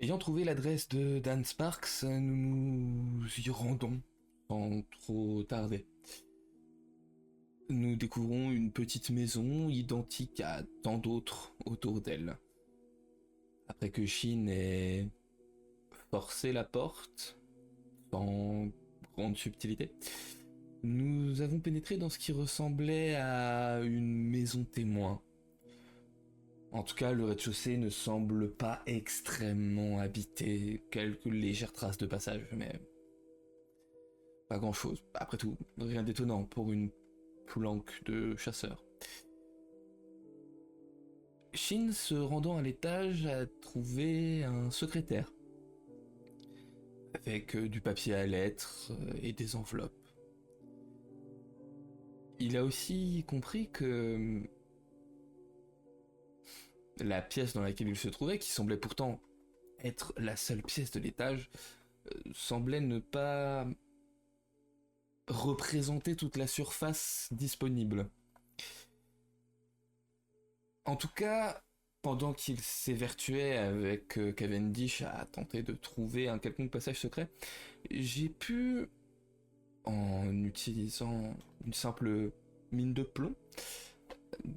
Ayant trouvé l'adresse de Dan Sparks, nous nous y rendons sans trop tarder. Nous découvrons une petite maison identique à tant d'autres autour d'elle. Après que Shin ait forcé la porte, sans grande subtilité, nous avons pénétré dans ce qui ressemblait à une maison témoin. En tout cas, le rez-de-chaussée ne semble pas extrêmement habité, quelques légères traces de passage, mais pas grand-chose. Après tout, rien d'étonnant pour une planque de chasseurs. Shin, se rendant à l'étage, a trouvé un secrétaire, avec du papier à lettres et des enveloppes. Il a aussi compris que la pièce dans laquelle il se trouvait, qui semblait pourtant être la seule pièce de l'étage, semblait ne pas représenter toute la surface disponible. En tout cas, pendant qu'il s'évertuait avec Cavendish à tenter de trouver un quelconque passage secret, j'ai pu, en utilisant une simple mine de plomb,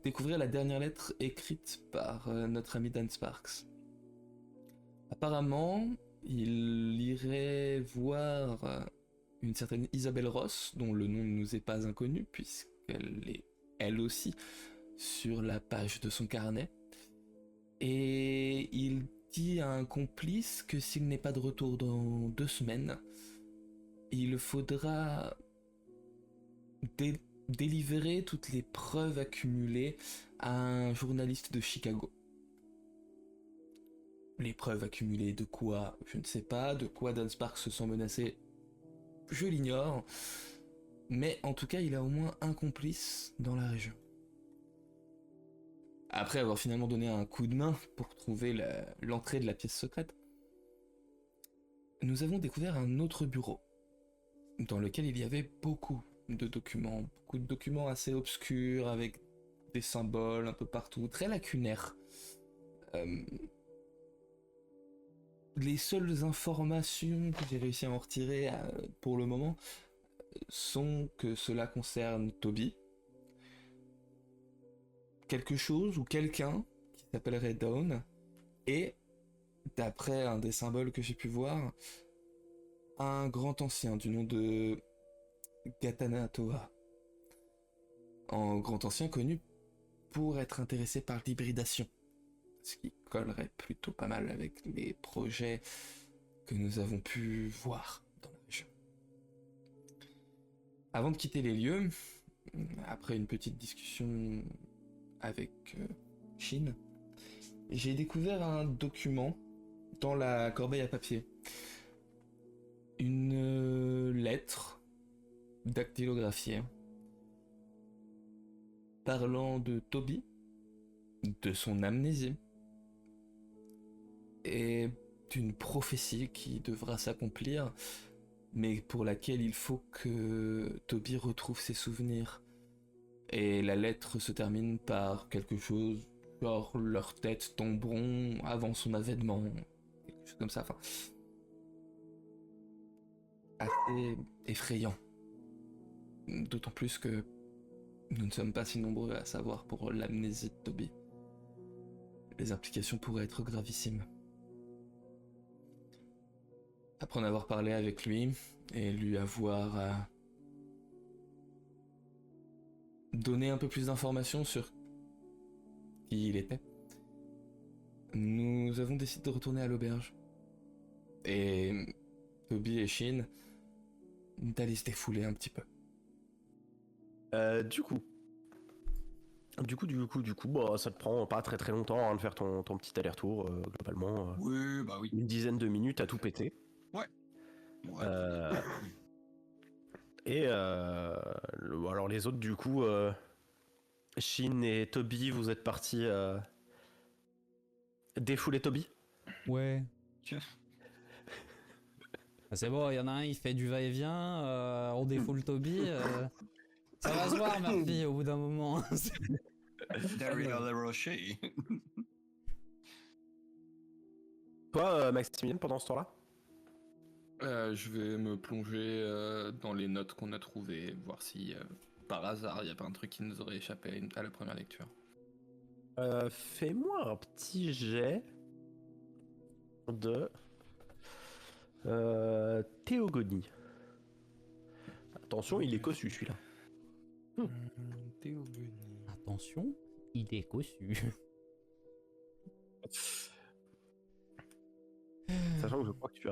découvrir la dernière lettre écrite par notre ami Dan Sparks. Apparemment, il irait voir une certaine Isabelle Ross, dont le nom ne nous est pas inconnu, puisqu'elle est elle aussi sur la page de son carnet. Et il dit à un complice que s'il n'est pas de retour dans 2 semaines, il faudra délivrer toutes les preuves accumulées à un journaliste de Chicago. Les preuves accumulées de quoi, je ne sais pas, de quoi Dan Sparks se sent menacé, je l'ignore, mais en tout cas il a au moins un complice dans la région. Après avoir finalement donné un coup de main pour trouver l'entrée de la pièce secrète, nous avons découvert un autre bureau, dans lequel il y avait beaucoup de documents assez obscurs, avec des symboles un peu partout, très lacunaires. Les seules informations que j'ai réussi à en retirer pour le moment sont que cela concerne Toby, quelque chose ou quelqu'un qui s'appellerait Dawn, et, d'après un des symboles que j'ai pu voir, un grand ancien du nom de Gatana Toa. Un grand ancien connu pour être intéressé par l'hybridation, ce qui collerait plutôt pas mal avec les projets que nous avons pu voir dans la région. Avant de quitter les lieux, après une petite discussion avec Shin, j'ai découvert un document dans la corbeille à papier. Une lettre dactylographiée parlant de Toby, de son amnésie et d'une prophétie qui devra s'accomplir, mais pour laquelle il faut que Toby retrouve ses souvenirs. Et la lettre se termine par quelque chose genre leurs têtes tomberont avant son avènement, quelque chose comme ça, enfin assez effrayant. D'autant plus que nous ne sommes pas si nombreux à savoir pour l'amnésie de Toby. Les implications pourraient être gravissimes. Après en avoir parlé avec lui et lui avoir donné un peu plus d'informations sur qui il était, nous avons décidé de retourner à l'auberge. Et Toby et Shin d'aller se défouler un petit peu. Du coup, bah, ça te prend pas très très longtemps hein, de faire ton petit aller-retour, globalement. Oui, bah oui. Une dizaine de minutes à tout péter. Ouais. Et alors les autres, du coup, Shin et Toby, vous êtes partis défouler Toby? Ouais. Ah, c'est bon, il y en a un, il fait du va-et-vient, on défoule Toby. Ça va se voir, Murphy, au bout d'un moment. Derrière le rocher. Toi, Maximilien, pendant ce temps-là? Je vais me plonger dans les notes qu'on a trouvées, voir si par hasard il n'y a pas un truc qui nous aurait échappé à la première lecture. Fais-moi un petit jet de théogonie. Attention, il est cossu celui-là. Théogonie. Attention, il est cossu. Sachant que je crois que tu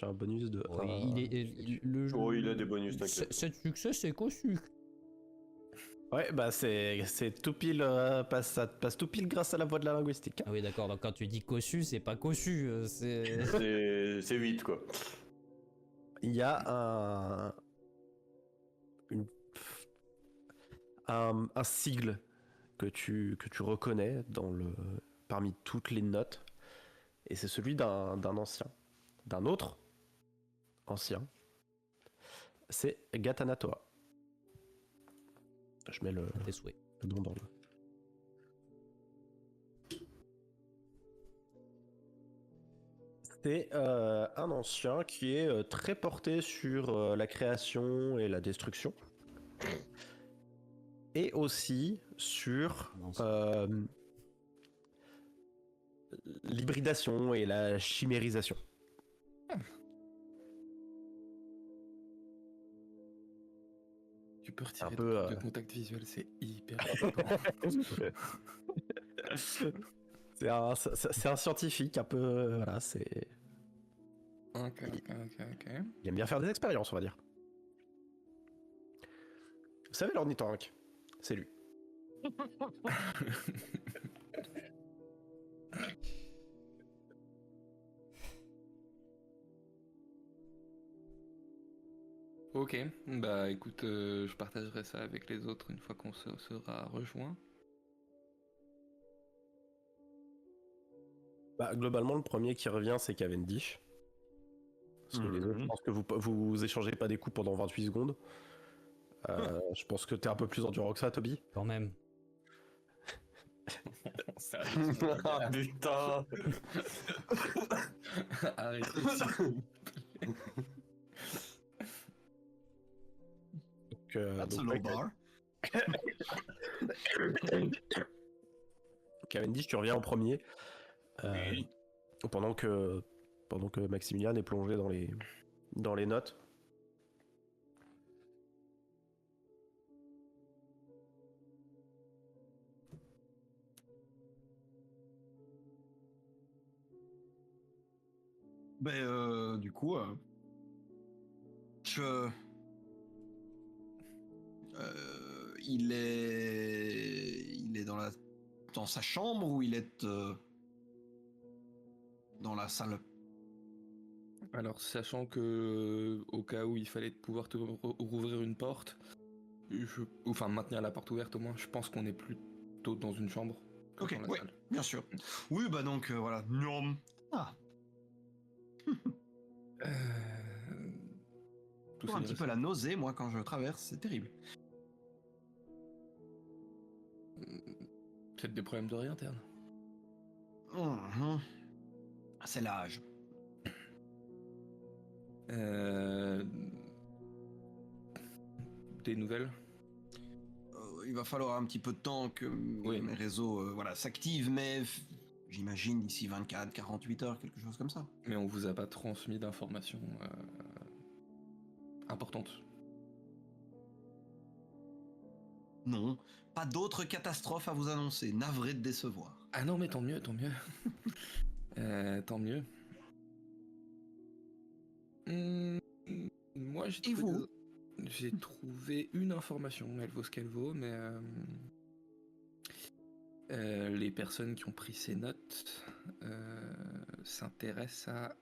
as un bonus de. Oui, Oh, il a des bonus, t'inquiète. 7 succès, c'est cossu. Ouais, bah c'est tout pile, ça passe tout pile grâce à la voie de la linguistique. Ah oui, d'accord, donc quand tu dis cossu, c'est pas cossu, c'est... C'est 8, quoi. Il y a un sigle que tu reconnais parmi toutes les notes, et c'est celui d'un ancien, d'un autre ancien. C'est Gatanatoa. Je mets le Tes souhaits. nom dans le. C'est un ancien qui est très porté sur la création et la destruction. Et aussi sur l'hybridation et la chimérisation. Tu peux retirer Un peu, de contact visuel, c'est hyper c'est un scientifique un peu. Voilà, c'est. Ok. Il aime bien faire des expériences, on va dire. Vous savez, l'ornithorynque, c'est lui. Ok, bah écoute, je partagerai ça avec les autres une fois qu'on se sera rejoint. Bah, globalement, le premier qui revient, c'est Cavendish. Parce que les autres, je pense que vous échangez pas des coups pendant 28 secondes. Je pense que t'es un peu plus endurant que ça, Toby. Quand même. Ah putain. Arrêtez. That's a Donc, low ouais, bar. Cavendish, tu reviens en premier. Oui. Pendant que Maximilian est plongé dans les notes. Du coup, il est dans sa chambre ou il est dans la salle. Alors, sachant que au cas où il fallait pouvoir te rouvrir une porte, enfin maintenir la porte ouverte au moins, je pense qu'on est plutôt dans une chambre que Ok, dans la oui, salle. bien sûr. Oui, bah donc voilà. Nom. Ah, Tout un ça petit irait peu la nausée, moi, quand je traverse, c'est terrible. Peut-être des problèmes d'oreille interne. Mhm. C'est l'âge. Des nouvelles? Il va falloir un petit peu de temps que Oui. mes réseaux s'activent, mais j'imagine d'ici 24, 48 heures, quelque chose comme ça. Mais on vous a pas transmis d'informations importantes. Non, pas d'autres catastrophes à vous annoncer. Navré de décevoir. Ah non, mais tant mieux, tant mieux. Tant mieux. Moi, Et vous? J'ai trouvé une information, elle vaut ce qu'elle vaut, mais les personnes qui ont pris ces notes s'intéressent à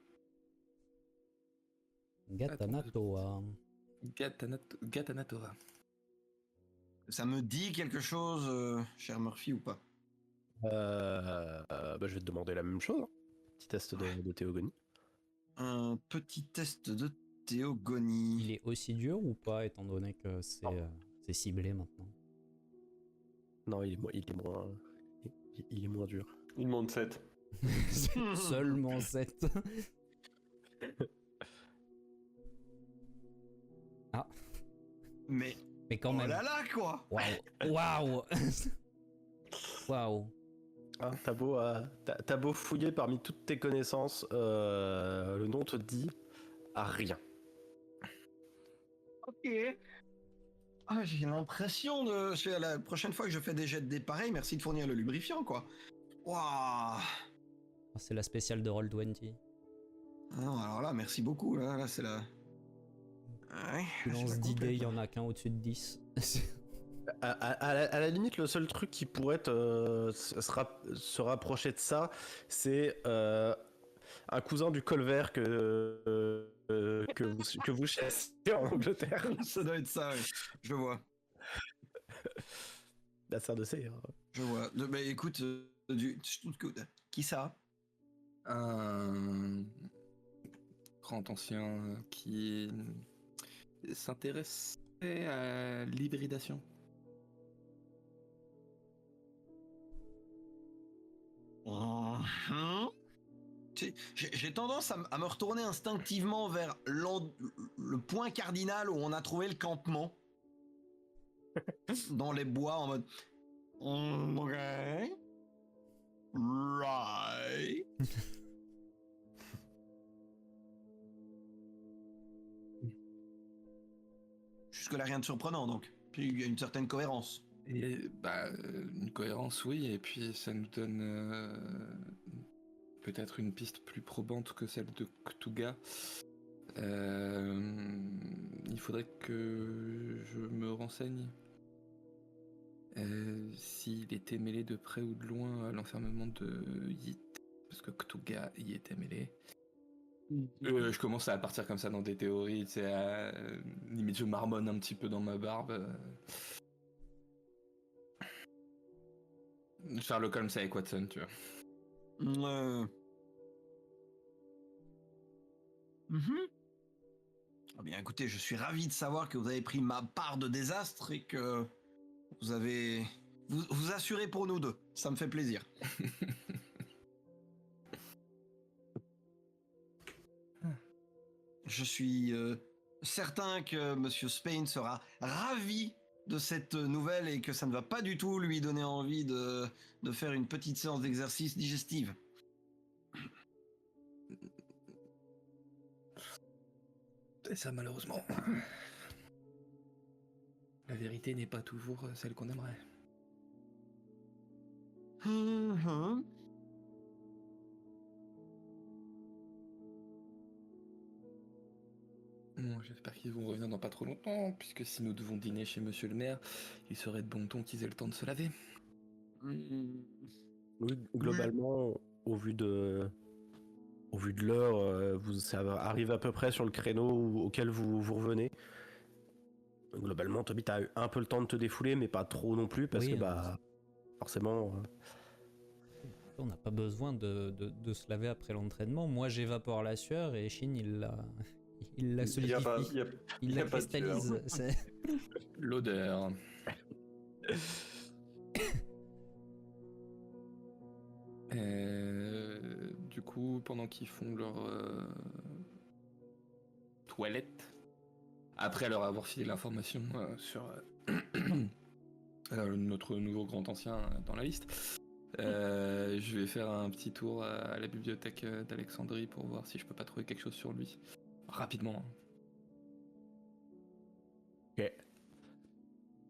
Gatanatoa. Gatanatora. Ça me dit quelque chose, cher Murphy, ou pas? Bah, je vais te demander la même chose. Hein. Petit test de théogonie. Un petit test de théogonie. Il est aussi dur ou pas, étant donné que c'est ciblé maintenant? Non, il est moins dur. Il monte 7. Seulement 7. Ah, Mais mais quand oh même. là là, quoi. Waouh. Waouh. Waouh. Ah, t'as beau fouiller parmi toutes tes connaissances, le nom te dit rien. Ok. Ah, j'ai l'impression de... La prochaine fois que je fais des jets de dés pareils, merci de fournir le lubrifiant, quoi. Waouh. Ah, c'est la spéciale de Roll20. Ah non, alors là, merci beaucoup. Là c'est la... Ouais, Tu j'ai lances pas 10 dés, compris. il y en a qu'un au-dessus de 10. À la limite, le seul truc qui pourrait se rapprocher de ça, c'est un cousin du colvert que vous chassez en Angleterre. Ça doit être ça, oui. Je vois. La sœur de C. Hein. Je vois. Bah écoute, qui ça? Un grand ancien qui s'intéressait à l'hybridation. J'ai tendance à me retourner instinctivement vers le point cardinal où on a trouvé le campement. Dans les bois en mode... Ok. Right. Jusque-là, rien de surprenant, donc. Puis il y a une certaine cohérence. Et une cohérence, oui, et puis ça nous donne peut-être une piste plus probante que celle de Ktuga. Il faudrait que je me renseigne s'il était mêlé de près ou de loin à l'enfermement de Yit, parce que Ktuga y était mêlé. Je commence à partir comme ça dans des théories, tu sais, limite je marmonne un petit peu dans ma barbe. Sherlock Holmes avec Watson, tu vois. Ah bien, écoutez, je suis ravi de savoir que vous avez pris ma part de désastre et que vous avez... Vous assurez pour nous deux. Ça me fait plaisir. Je suis certain que Monsieur Spain sera ravi de cette nouvelle et que ça ne va pas du tout lui donner envie de faire une petite séance d'exercice digestive. C'est ça, malheureusement. La vérité n'est pas toujours celle qu'on aimerait. Bon, j'espère qu'ils vont revenir dans pas trop longtemps, puisque si nous devons dîner chez Monsieur le maire, il serait de bon ton qu'ils aient le temps de se laver. Oui, globalement, au vu de l'heure, ça arrive à peu près sur le créneau auquel vous revenez. Globalement, Toby, t'as eu un peu le temps de te défouler, mais pas trop non plus, parce Oui, que forcément... On n'a pas besoin de se laver après l'entraînement. Moi, j'évapore la sueur et Shin, il la solidifie. Il la cristallise. L'odeur. Du coup, pendant qu'ils font leur toilette, après leur avoir filé l'information sur notre nouveau grand ancien dans la liste, je vais faire un petit tour à la bibliothèque d'Alexandrie pour voir si je peux pas trouver quelque chose sur lui. Rapidement. Ok.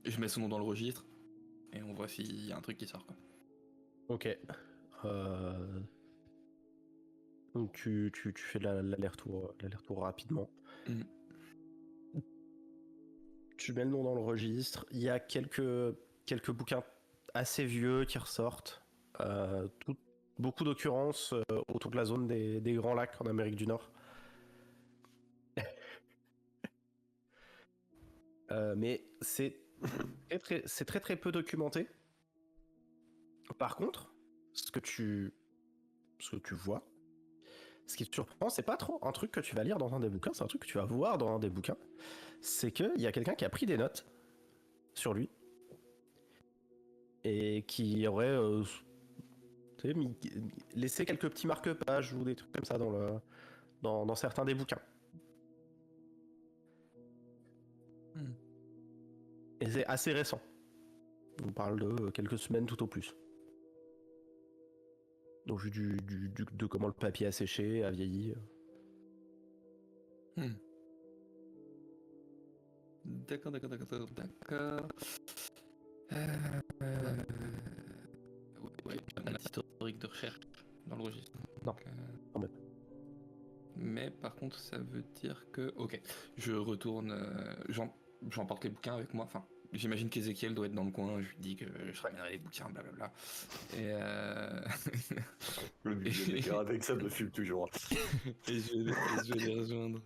Je mets son nom dans le registre et on voit s'il y a un truc qui sort, quoi. Ok. Donc tu fais l'aller-retour rapidement. Tu mets le nom dans le registre. Il y a quelques bouquins assez vieux qui ressortent. Beaucoup d'occurrences autour de la zone des Grands Lacs en Amérique du Nord. Mais c'est très très peu documenté. Par contre, ce que tu vois, ce qui te surprend, c'est pas trop un truc que tu vas lire dans un des bouquins, c'est un truc que tu vas voir dans un des bouquins. C'est qu'il y a quelqu'un qui a pris des notes sur lui et qui aurait Tu sais, laisser quelques petits marque-pages ou des trucs comme ça dans certains des bouquins. Et c'est assez récent. On parle de quelques semaines tout au plus. Donc vu de comment le papier a séché, a vieilli. D'accord. Ouais, on a l'historique de recherche dans le registre. Non, quand même. Mais par contre, ça veut dire que... Ok, je retourne... J'emporte les bouquins avec moi. Enfin, j'imagine qu'Ezekiel doit être dans le coin. Je lui dis que je ramènerai les bouquins, blablabla. Et Le bibliothécaire avec ça me fume toujours. et je vais les rejoindre.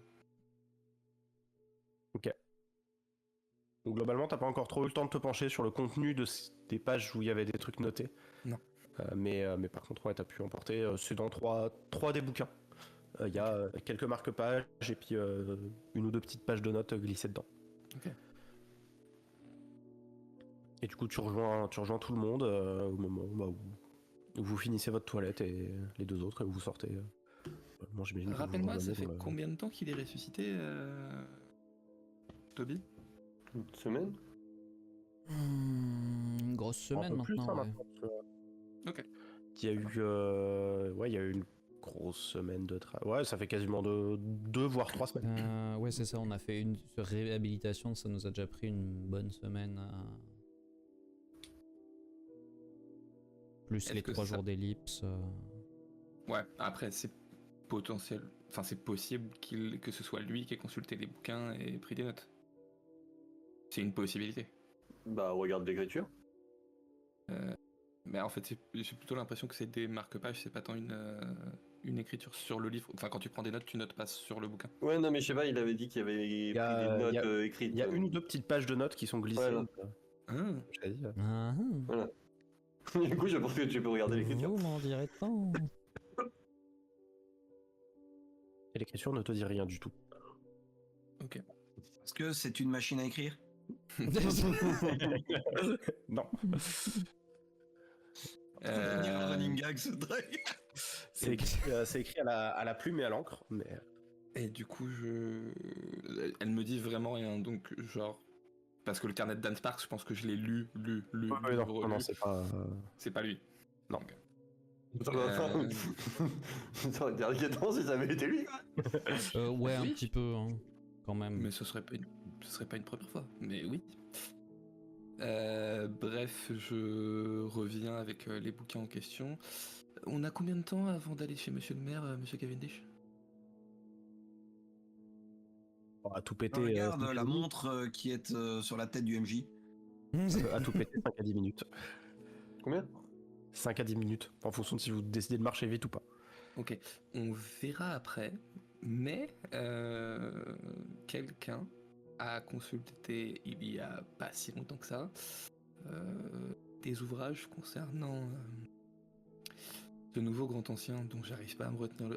Ok. Donc globalement, t'as pas encore trop eu le temps de te pencher sur le contenu des pages où il y avait des trucs notés. Non. Mais par contre, ouais, t'as pu emporter. C'est dans trois des bouquins. Il y a quelques marque-pages et puis une ou deux petites pages de notes glissées dedans. Ok. Et du coup, tu rejoins tout le monde au moment où vous finissez votre toilette et les deux autres et vous sortez. Moi, j'imagine que vous Rappelle-moi, rejoignez ça fait dans le- combien de temps qu'il est ressuscité, Toby? Une semaine? Une grosse semaine Un peu plus, maintenant. hein, Ouais. maintenant. Ok. Il y a eu une grosse semaine de travail. Ouais, ça fait quasiment 2 voire 3 semaines. Ouais, c'est ça, on a fait une réhabilitation, ça nous a déjà pris une bonne semaine. Plus Est-ce les que 3 ça- jours d'ellipse. Ouais, après, c'est potentiel. Enfin, c'est possible que ce soit lui qui ait consulté les bouquins et pris des notes. C'est une possibilité. Bah, regarde l'écriture. Mais en fait, j'ai plutôt l'impression que c'est des marque-pages, c'est pas tant une écriture sur le livre. Enfin, quand tu prends des notes, tu notes pas sur le bouquin. Ouais, non, mais je sais pas, il avait dit qu'il avait pris des notes écrites. Il y a une ou deux petites pages de notes qui sont glissées. Voilà. Ah, Je l'ai dit. Ah, Voilà. Du coup, je pense que tu peux regarder l'écriture. vous m'en direz tant. Et l'écriture ne te dit rien du tout. ok. Est-ce que c'est une machine à écrire? Non. Il y a un running gag, ce truc. C'est écrit à la plume et à l'encre, mais Et du coup, elle me dit vraiment rien, donc genre... Parce que le carnet de Dan Sparks, je pense que je l'ai lu, non, c'est pas. C'est pas lui. Non. Ok. Ça aurait été inquiétant si ça avait été lui, quoi. Ouais, un Oui. petit peu, hein, quand même. Mais ce serait pas une première fois, mais oui. Bref, je reviens avec les bouquins en question. On a combien de temps avant d'aller chez Monsieur le Maire, Monsieur Cavendish? À tout péter. Regarde 5 à la 10 montre qui est sur la tête du MJ. à tout péter 5 à 10 minutes. Combien? 5 à 10 minutes, en fonction de si vous décidez de marcher vite ou pas. Ok, on verra après, mais quelqu'un a consulté il y a pas si longtemps que ça des ouvrages concernant ce nouveau grand ancien dont j'arrive pas à me retenir le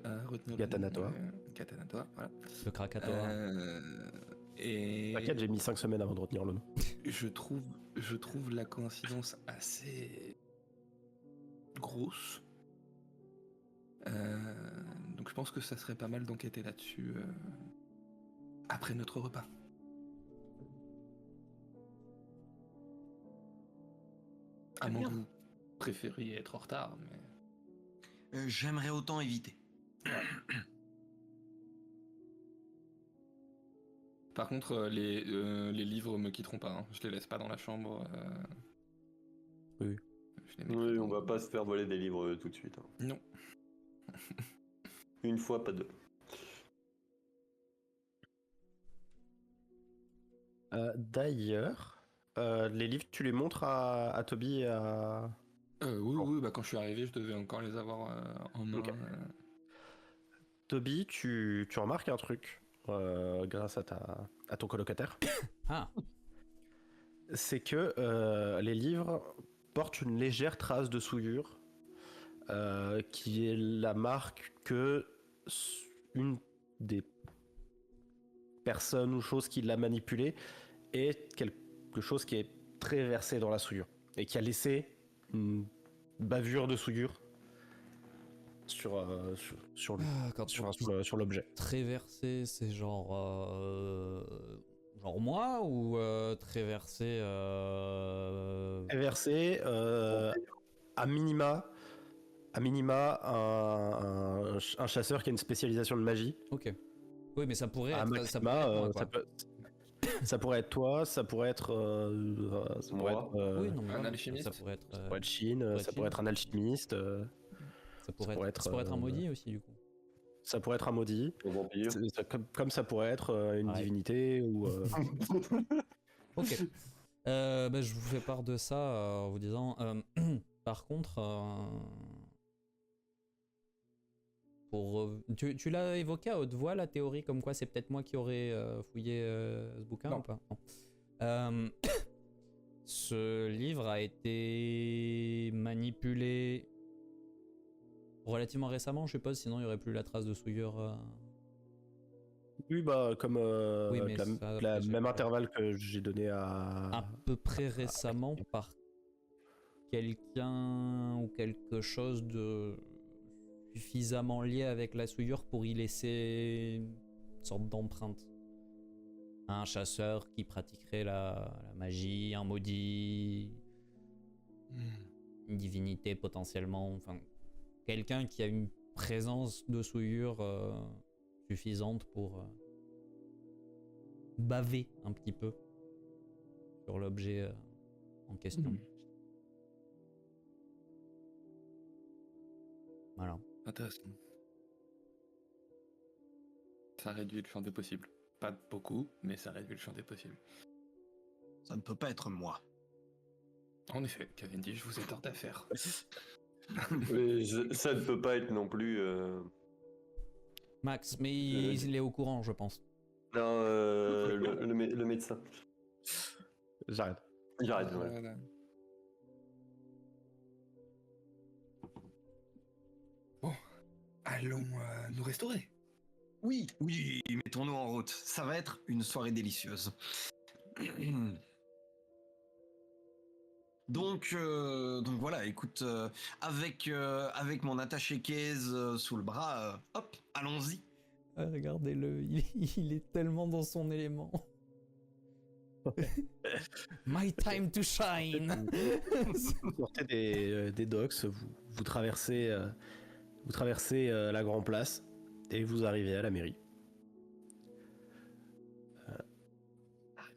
nom. Gatanatoa. Gatanatoa, voilà. Le Krakatoa. Et T'inquiète, j'ai mis 5 semaines avant de retenir le nom. je trouve la coïncidence assez grosse. Donc je pense que ça serait pas mal d'enquêter là-dessus après notre repas. À moins que vous préfériez être en retard, mais... J'aimerais autant éviter. Par contre, les livres me quitteront pas, hein. Je les laisse pas dans la chambre. Oui. Je les mets Oui, dans- on va pas se faire voler des livres tout de suite. Hein. Non. Une fois, pas deux. D'ailleurs, les livres, tu les montres à Toby et à... Oui, bah quand je suis arrivé, je devais encore les avoir en main. Ok. Toby, tu remarques un truc grâce à ton colocataire. Ah, C'est que les livres portent une légère trace de souillure qui est la marque que une des personnes ou choses qui l'a manipulé est quelque chose qui est très versé dans la souillure et qui a laissé une bavure de souillure sur l'objet. Tréverser, c'est genre moi ou tréverser Tréverser, à minima un chasseur qui a une spécialisation de magie. Ok. Oui, mais ça pourrait À être, maxima, ça pourrait être moi, quoi. ça pourrait être toi, ça pourrait être Oui, non, mais un voilà, alchimiste. ça pourrait être ça pourrait être Shin, ça pourrait être un alchimiste, ça pourrait être un maudit aussi du coup. ça pourrait être un maudit, Un vampire. comme ça pourrait être une Ouais. divinité ou Ok. Je vous fais part de ça en vous disant. Par contre, tu l'as évoqué à haute voix la théorie comme quoi c'est peut-être moi qui aurais fouillé ce bouquin Non. ou pas? Non. Ce livre a été manipulé relativement récemment, je suppose, sinon il n'y aurait plus la trace de souillure. oui, bah comme Oui, mais avec ça, la après, j'ai même pas- intervalle que j'ai donné à peu près récemment par quelqu'un ou quelque chose de suffisamment lié avec la souillure pour y laisser une sorte d'empreinte. Un chasseur qui pratiquerait la magie, un maudit, une divinité potentiellement, enfin quelqu'un qui a une présence de souillure suffisante pour baver un petit peu sur l'objet en question. Voilà. Intéressant. Ça réduit le champ des possibles. Pas beaucoup, mais ça réduit le champ des possibles. Ça ne peut pas être moi. En effet, Cavendish, vous êtes hors d'affaire. Mais ça ne peut pas être non plus. Max, mais il est au courant, je pense. Non, le médecin. J'arrête. J'arrête, ouais. Voilà. Bon, allons nous restaurer. Oui, mettons-nous en route. Ça va être une soirée délicieuse. Donc voilà, écoute, avec mon attaché-case sous le bras, hop, allons-y. Regardez-le, il est tellement dans son élément. My time to shine. Vous sortez des docks, vous traversez la Grand Place et vous arrivez à la mairie.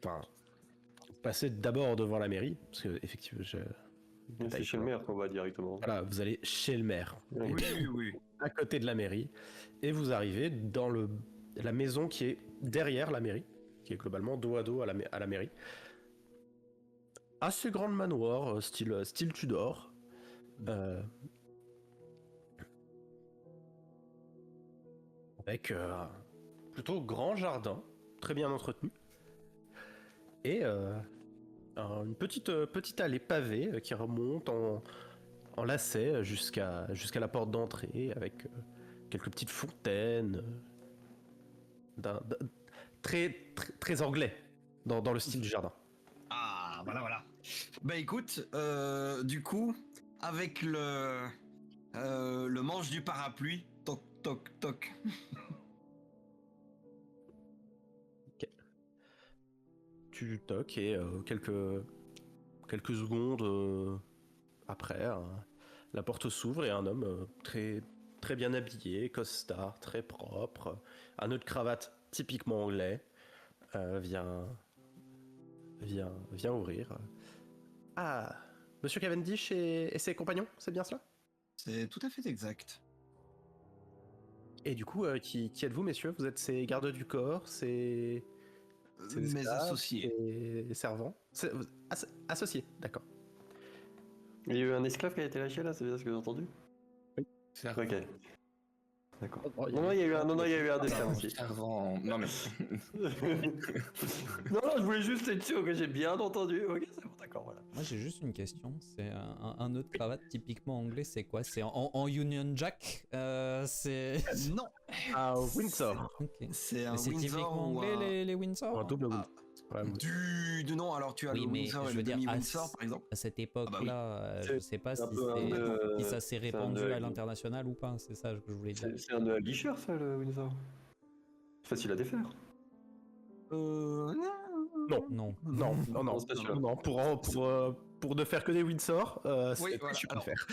Enfin, vous passez d'abord devant la mairie, parce que effectivement, C'est chez le maire qu'on va directement. voilà, vous allez chez le maire, Oui. à côté de la mairie, et vous arrivez dans la maison qui est derrière la mairie, qui est globalement dos à dos à la mairie. Assez grande manoir, style Tudor. Avec un plutôt grand jardin, très bien entretenu. Et une petite allée pavée qui remonte en lacet jusqu'à la porte d'entrée, avec quelques petites fontaines. Très anglais dans le style du jardin. Ah, voilà. Bah écoute, du coup, avec le manche du parapluie, toc, toc, toc. Tu toques et quelques secondes après, la porte s'ouvre et un homme très bien habillé, costard, très propre, un nœud de cravate typiquement anglais, vient ouvrir. Ah, Monsieur Cavendish et ses compagnons, c'est bien cela? C'est tout à fait exact. Et du coup, qui êtes-vous, messieurs? Vous êtes ses gardes du corps, ses Mes esclaves, associés. ses servants? Associés, d'accord. Il y a eu un esclave qui a été lâché là, c'est bien ce que j'ai entendu? C'est Ok. D'accord. Oh, Non, il y a eu un esclave aussi. Servant. Non mais. Non, je voulais juste être sûr que j'ai bien entendu. Ok, c'est bon, d'accord, voilà. Moi j'ai juste une question, c'est un nœud de cravate typiquement anglais, c'est quoi? C'est en Union Jack? C'est... Non, À Windsor. Ok. c'est un Mais c'est Windsor typiquement ou anglais un... les Windsor? Un double Windsor. Ouais, Non, alors tu as Oui, le mais Windsor et je le veux dire, demi-Windsor, par exemple. à cette époque-là, je sais pas C'est si, un peu si ça s'est c'est un répandu de- à l'international ou pas. C'est ça que je voulais dire. C'est un de la guicheur, ça, le Windsor. C'est facile à défaire. Non, Non. non, c'est pas sûr. non, pour ne faire que des Windsor, Oui, c'est voilà. je peux le Alors, faire.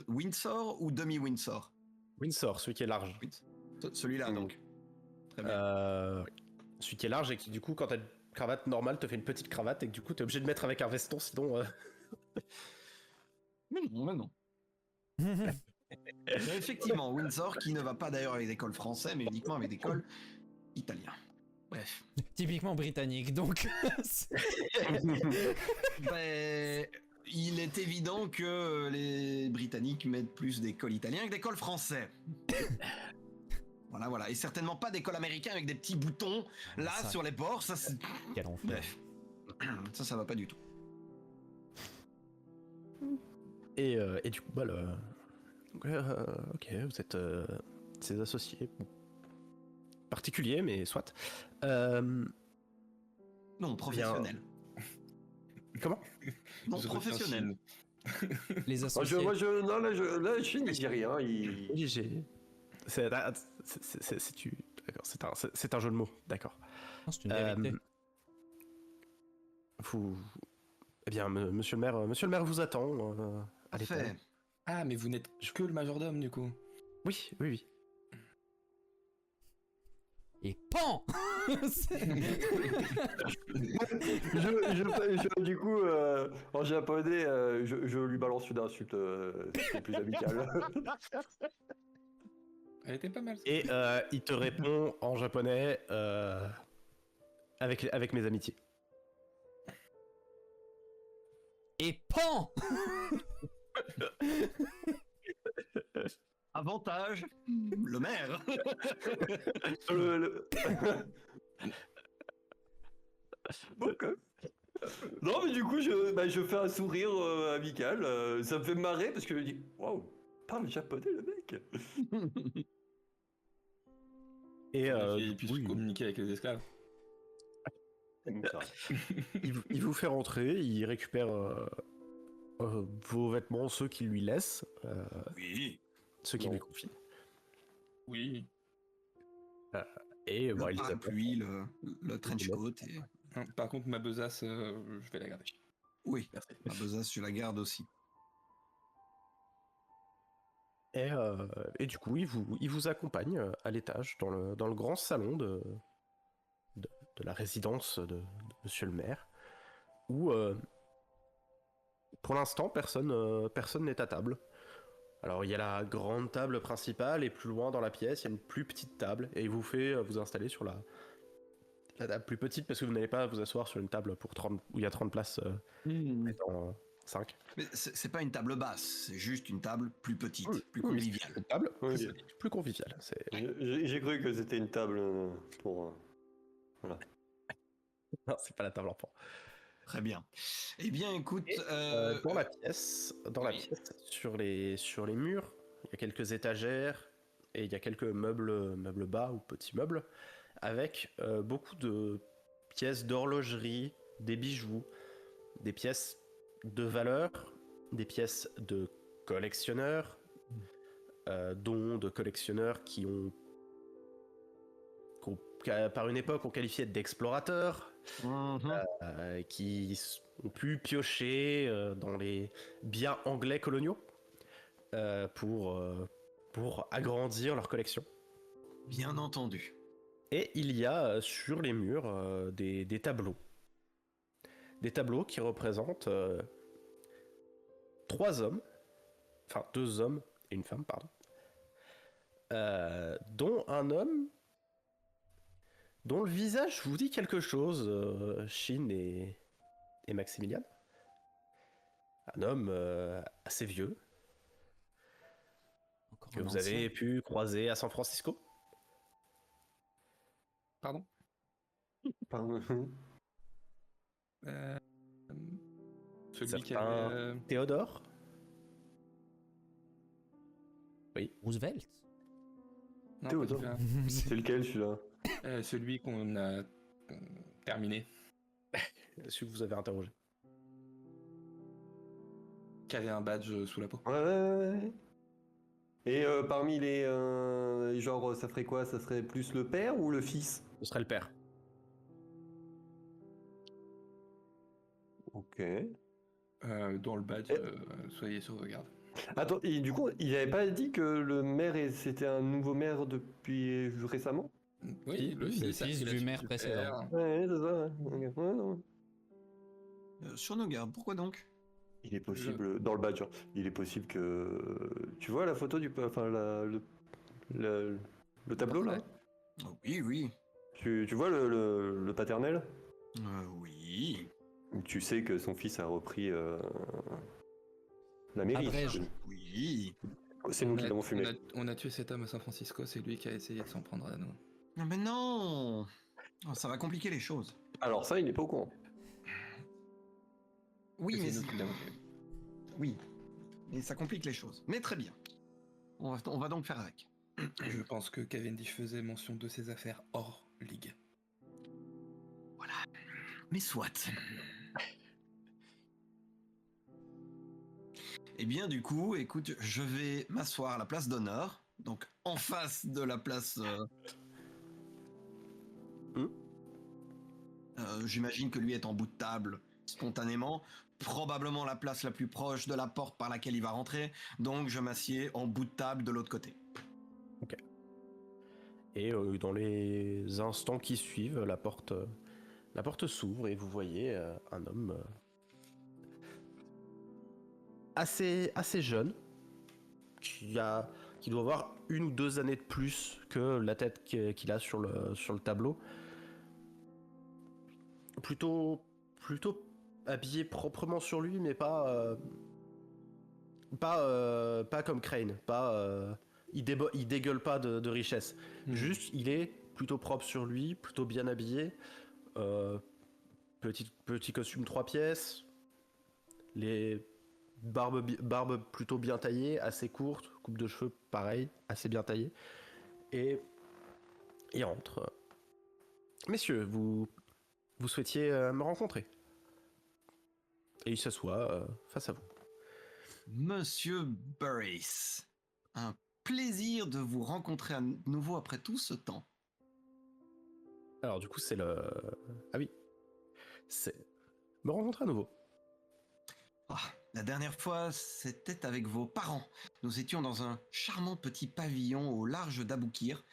Windsor ou demi-Windsor? Windsor, celui qui est large. Celui-là, donc. Très bien. Oui. Celui qui est large et qui, du coup, quand t'as une cravate normale, te fait une petite cravate et que du coup, t'es obligé de mettre avec un veston, sinon. Mais non. Mais effectivement, Windsor, qui ne va pas d'ailleurs avec des cols français, mais uniquement avec des cols italiens. Bref. Typiquement britannique, donc. Ben, il est évident que les Britanniques mettent plus des cols italiens que des cols français. Voilà. Et certainement pas des cols américains avec des petits boutons là Ça. sur les bords. Ça, c'est... Quel enfer. Bref. Ça va pas du tout. Et du coup, ok, vous êtes ses associés. Particuliers, mais soit. Non, professionnel. Comment? Non, Je professionnel. Les associés. Là, je dis rien. Oui, c'est un jeu de mots, d'accord. Non, c'est une vérité. Eh bien, monsieur le maire vous attend à l'étage. Fait. Ah, mais vous n'êtes que le majordome, du coup. Oui. Et pan. Du coup, en japonais, je lui balance une insulte c'est plus amical. Elle était pas mal. Et il te répond en japonais avec mes amitiés. Et pan. Avantage, le maire. Ok. Non, mais du coup, je fais un sourire amical. Ça me fait marrer parce que je dis waouh, parle japonais le mec. Et Il puisse communiquer avec les esclaves. il vous fait rentrer, il récupère vos vêtements, ceux qu'il lui laisse, Oui. ceux qu'il Non. lui confie. Oui. Et Le il les apporte. parapluie, le trench coat. Et... Par contre, ma besace, je vais la garder. Oui, Merci. ma besace, je la garde aussi. Et du coup, il vous accompagne à l'étage, dans le grand salon de la résidence de monsieur le maire, où, pour l'instant, personne n'est à table. Alors, il y a la grande table principale, et plus loin dans la pièce, il y a une plus petite table, et il vous fait vous installer sur la table plus petite, parce que vous n'allez pas vous asseoir sur une table où il y a 30 places, étant 5. Mais c'est pas une table basse, c'est juste une table plus petite, Oui, plus oui, conviviale. Une table Oui. plus conviviale. J'ai cru que c'était une table pour. Voilà. Non, c'est pas la table enfant. Très bien. Eh bien, écoute, Dans la pièce, sur les murs, il y a quelques étagères et il y a quelques meubles bas ou petits meubles avec beaucoup de pièces d'horlogerie, des bijoux, des pièces de valeur, des pièces de collectionneurs, dont de collectionneurs qu'on par une époque on qualifiait d'explorateurs. Qui ont pu piocher dans les biens anglais coloniaux pour agrandir leur collection. bien entendu. Et il y a sur les murs des tableaux. Des tableaux qui représentent 3 hommes, enfin 2 hommes et une femme, pardon, dont un homme dont le visage vous dit quelque chose, Shin et Maximilian. Un homme assez vieux, Encore que un vous ancien. avez pu croiser à San Francisco. Pardon. Celui qui Certain avait... Théodore. Roosevelt. Non, Théodore. pas celui-là. C'est lequel celui-là? Celui qu'on a terminé. Celui que vous avez interrogé. Qui avait un badge sous la peau. Ouais. Et parmi les... genre, ça ferait quoi? Ça serait plus le père ou le fils? Ce serait le père. Ok. Dans le badge, soyez sur vos gardes. Attends, et du coup, il avait pas dit que le maire, c'était un nouveau maire depuis récemment? Oui, le fils, a fils pris la du suite maire précédent. père. Ouais, c'est ça. Ouais. Ouais, non. Sur nos gardes, pourquoi donc? Il est possible, dans le badge, hein, il est possible que... Tu vois la photo du... Enfin, le tableau, là? Oh, oui, oui. Tu vois le paternel? Oui. Tu sais que son fils a repris la mairie. Abrège. Oui. C'est nous qui l'avons fumé. On a tué cet homme à San Francisco, c'est lui qui a essayé de s'en prendre à nous. Non, mais non. Oh, ça va compliquer les choses. Alors ça, il n'est pas au courant. Oui, mais C'est nous qui l'avons tué. oui, mais ça complique les choses. Mais très bien. On va donc faire avec. Je pense que Cavendish faisait mention de ses affaires hors ligue. Mais soit. Eh bien, du coup, écoute, je vais m'asseoir à la place d'honneur, donc en face de la place. J'imagine que lui est en bout de table spontanément, probablement la place la plus proche de la porte par laquelle il va rentrer, donc je m'assieds en bout de table de l'autre côté. Et dans les instants qui suivent, la porte s'ouvre et vous voyez un homme assez jeune qui doit avoir 1 ou 2 années de plus que la tête qu'il a sur le tableau. Plutôt habillé proprement sur lui, mais pas comme Crane. Il dégueule pas de richesse. Juste, il est plutôt propre sur lui, plutôt bien habillé. Petit costume 3 pièces. Les barbe plutôt bien taillée, assez courte. Coupe de cheveux, pareil, assez bien taillée. Et il rentre. Messieurs, vous souhaitiez me rencontrer? Et il s'assoit face à vous. Monsieur Burris, un plaisir de vous rencontrer à nouveau après tout ce temps. Alors du coup c'est le... Ah oui. C'est... Me rencontrer à nouveau. La dernière fois, c'était avec vos parents. Nous étions dans un charmant petit pavillon au large d'Aboukir.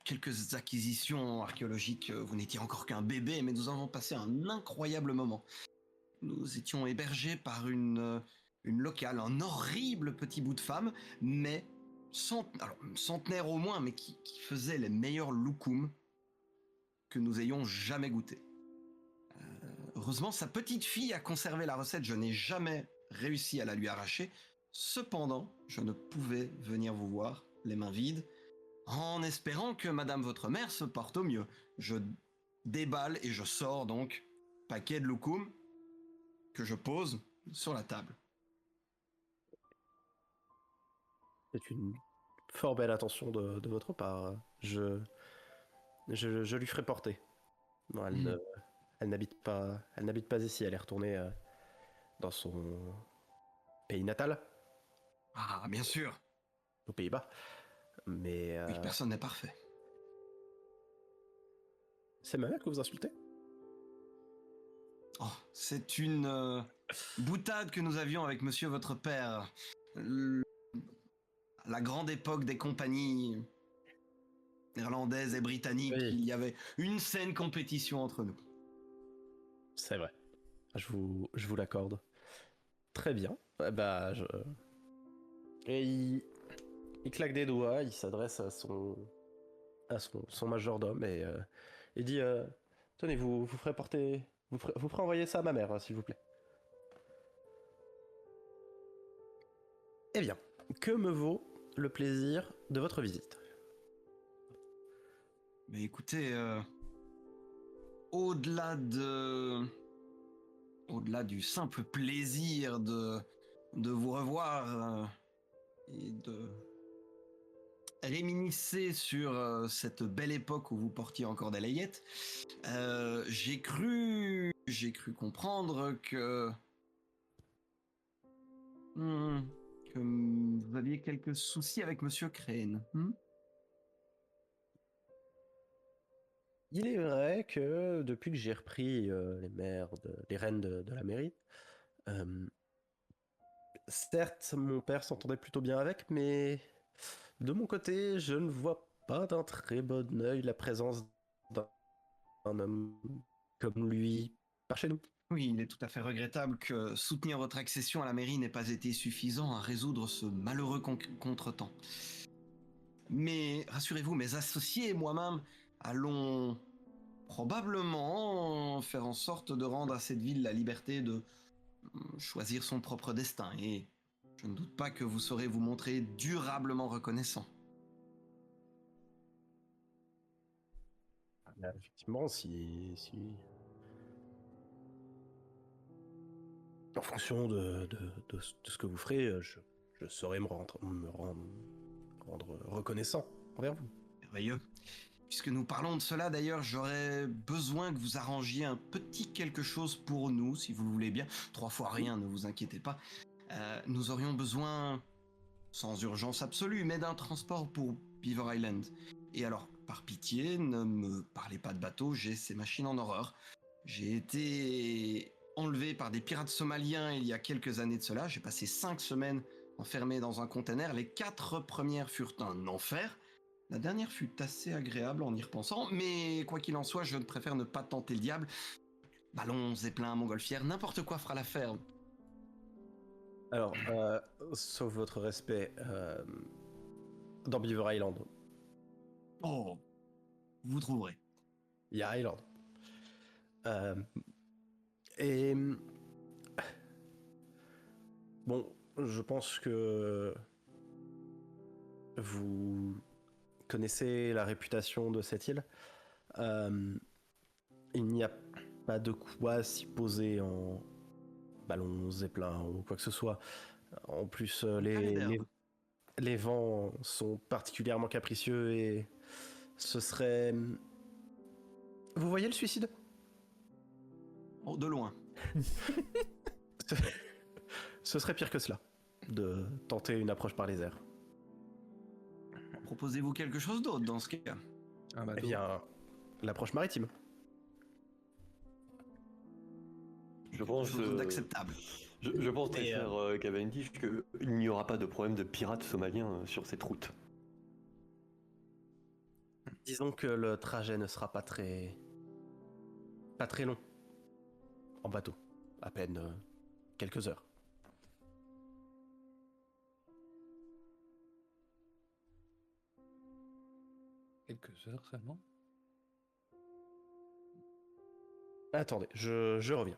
Quelques acquisitions archéologiques, vous n'étiez encore qu'un bébé, mais nous avons passé un incroyable moment. Nous étions hébergés par une locale, un horrible petit bout de femme, mais centenaire au moins, mais qui faisait les meilleurs loukoums que nous ayons jamais goûté. Heureusement, sa petite fille a conservé la recette, je n'ai jamais réussi à la lui arracher. Cependant, je ne pouvais venir vous voir les mains vides, en espérant que madame votre mère se porte au mieux. Je déballe et je sors donc paquet de loukoum que je pose sur la table. C'est une fort belle attention de votre part. Je lui ferai porter. Non, elle n'habite pas ici, elle est retournée dans son pays natal, Ah, bien sûr. aux Pays-Bas. Mais Oui, personne n'est parfait. c'est ma mère que vous insultez? Oh, c'est une boutade que nous avions avec monsieur votre père. La grande époque des compagnies néerlandaises et britanniques, Oui. il y avait une saine compétition entre nous. C'est vrai. Je vous l'accorde. Très bien. Et il claque des doigts, il s'adresse à son majordome et il dit tenez, vous ferez porter... Vous ferez envoyer ça à ma mère, s'il vous plaît. Eh bien, que me vaut le plaisir de votre visite? Mais écoutez, au-delà du simple plaisir de vous revoir et réminiscez sur cette belle époque où vous portiez encore des layettes, j'ai cru comprendre que que vous aviez quelques soucis avec Monsieur Crane. Il est vrai que depuis que j'ai repris les rênes de la mairie, certes, mon père s'entendait plutôt bien avec, mais de mon côté, je ne vois pas d'un très bon œil la présence d'un homme comme lui par chez nous. Oui, il est tout à fait regrettable que soutenir votre accession à la mairie n'ait pas été suffisant à résoudre ce malheureux contretemps. Mais rassurez-vous, mes associés et moi-même allons probablement faire en sorte de rendre à cette ville la liberté de choisir son propre destin. Et je ne doute pas que vous saurez vous montrer durablement reconnaissant. Effectivement, si... En fonction de ce que vous ferez, je saurai me rendre reconnaissant envers vous. Merveilleux. Puisque nous parlons de cela, d'ailleurs, j'aurais besoin que vous arrangiez un petit quelque chose pour nous, si vous le voulez bien. 3 fois rien, ne vous inquiétez pas. Nous aurions besoin, sans urgence absolue, mais d'un transport pour Beaver Island. Et alors, par pitié, ne me parlez pas de bateau, j'ai ces machines en horreur. J'ai été enlevé par des pirates somaliens il y a quelques années de cela. J'ai passé 5 semaines enfermé dans un container. Les 4 premières furent un enfer. La dernière fut assez agréable en y repensant, mais quoi qu'il en soit, je préfère ne pas tenter le diable. Ballon, zeppelin, montgolfière, n'importe quoi fera l'affaire. Alors, sauf votre respect, dans Beaver Island, Oh, vous trouverez. il y a Island. Et bon, je pense que vous connaissez la réputation de cette île. Il n'y a pas de quoi s'y poser en ballon, zeppelin ou quoi que ce soit. En plus, les vents sont particulièrement capricieux et ce serait... Vous voyez le suicide ? Oh, de loin. Ce serait pire que cela, de tenter une approche par les airs. Proposez-vous quelque chose d'autre dans ce cas? Eh bien, l'approche maritime. Je pense... Quelque chose d'acceptable. Je pense, très cher Cavendish, qu'il n'y aura pas de problème de pirates somaliens sur cette route. Disons que le trajet ne sera pas très long. En bateau. À peine quelques heures. Quelques heures seulement. Attendez, je reviens.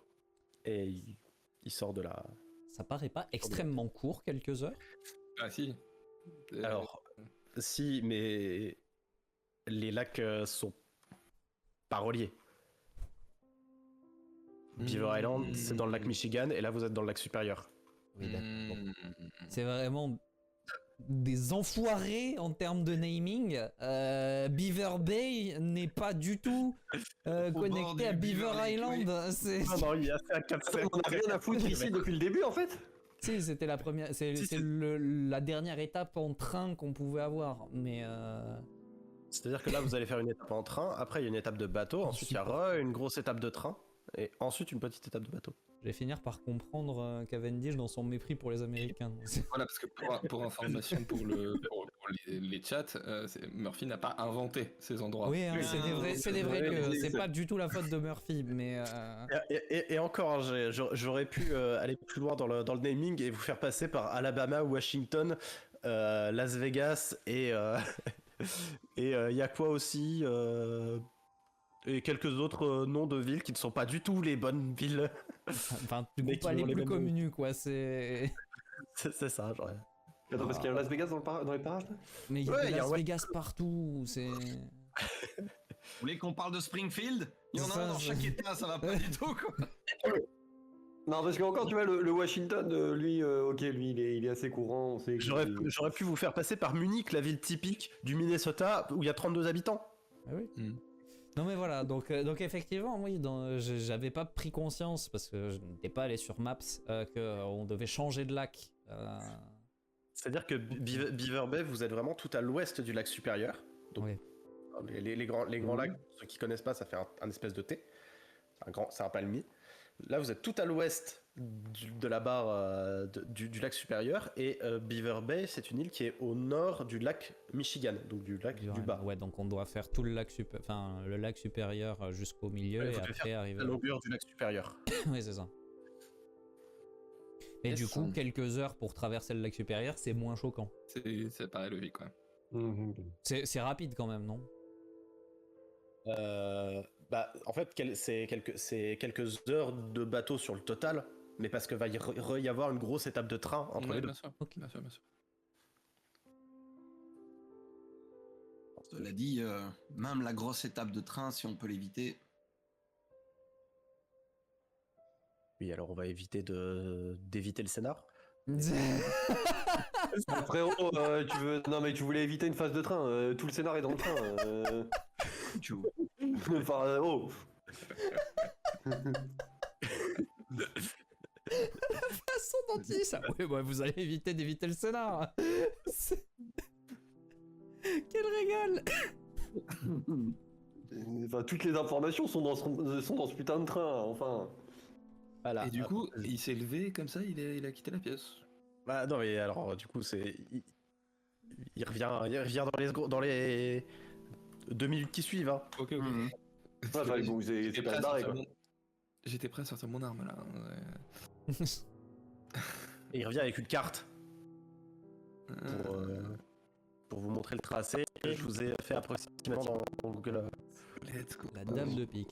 Et il sort de la... Ça paraît pas extrêmement court, quelques heures? Ah si. Alors, si, mais les lacs sont pas reliés. Beaver Island, c'est dans le lac Michigan, et là vous êtes dans le lac supérieur. Oui, d'accord. Bon. C'est vraiment des enfoirés en termes de naming. Beaver Bay n'est pas du tout connecté à Beaver Island. C'est... Ah non, il y a ça à 4 On n'a rien à foutre ici depuis le début en fait. Si, c'était la première, c'est la dernière étape en train qu'on pouvait avoir, mais C'est-à-dire que là vous allez faire une étape en train, après il y a une étape de bateau, ensuite il y a une grosse étape de train, et ensuite une petite étape de bateau. je vais finir par comprendre Cavendish dans son mépris pour les Américains. Voilà, parce que pour information pour les chats, Murphy n'a pas inventé ces endroits. Oui, hein, c'est des vrais que c'est pas du tout la faute de Murphy, mais Et encore, j'aurais pu aller plus loin dans le naming et vous faire passer par Alabama, Washington, Las Vegas et et il y a quoi aussi et quelques autres noms de villes qui ne sont pas du tout les bonnes villes. enfin, du Mais coup, qui pas ont les les plus mêmes connus, quoi. C'est ça, genre. Attends, parce qu'il y a un Las Vegas dans les parages là. mais il y Ouais, a il y a Las un- Vegas partout. C'est Vous voulez qu'on parle de Springfield? Il y en a Ça, un dans chaque état, ça va pas du tout quoi. Non, parce qu'encore, tu vois, le Washington, lui, ok, lui, il est assez courant. On sait que- J'aurais pu vous faire passer par Munich, la ville typique du Minnesota où il y a 32 habitants. Ah oui. Hmm. Non mais voilà, donc effectivement, oui, j'avais pas pris conscience, parce que je n'étais pas allé sur Maps, qu'on devait changer de lac. C'est-à-dire que Beaver Bay, vous êtes vraiment tout à l'ouest du lac supérieur. Donc, Oui. les grands lacs, pour ceux qui connaissent pas, ça fait un espèce de T. C'est un palmier. Là, vous êtes tout à l'ouest de la barre du lac supérieur. Et Beaver Bay, c'est une île qui est au nord du lac Michigan, donc du lac du bas. Ouais, donc on doit faire tout le lac le lac supérieur jusqu'au milieu, Ouais, et vous devez après faire arriver. la longueur du lac supérieur. Oui, c'est ça. Et du coup, quelques heures pour traverser le lac supérieur, c'est moins choquant. Ça paraît logique, quoi. C'est rapide quand même, non? En fait, c'est quelques heures de bateau sur le total, mais parce que va y avoir une grosse étape de train entre Ouais, les deux. bien sûr. Ok. Bien sûr, bien sûr. Cela dit, même la grosse étape de train, si on peut l'éviter. Oui, alors on va éviter d'éviter le scénar. Frérot, non mais tu voulais éviter une phase de train. Tout le scénar est dans le train. Enfin, oh. La façon dont il dit ça. Oui, bah, vous allez éviter d'éviter le scénar. Quel régal. Enfin, toutes les informations sont dans ce putain de train. Enfin. Voilà. Et du coup, il s'est levé comme ça, il a quitté la pièce. Bah non, mais alors du coup, il revient dans les 2 minutes qui suivent. Hein. Ok, Mhm. Ouais, enfin, bon, c'est J'étais pas prêt à barré, sortir quoi. J'étais prêt à sortir mon arme là. Ouais. Et il revient avec une carte Euh, pour vous montrer le tracé. Je vous ai fait approximativement dans Google. Let's go. La dame de pique.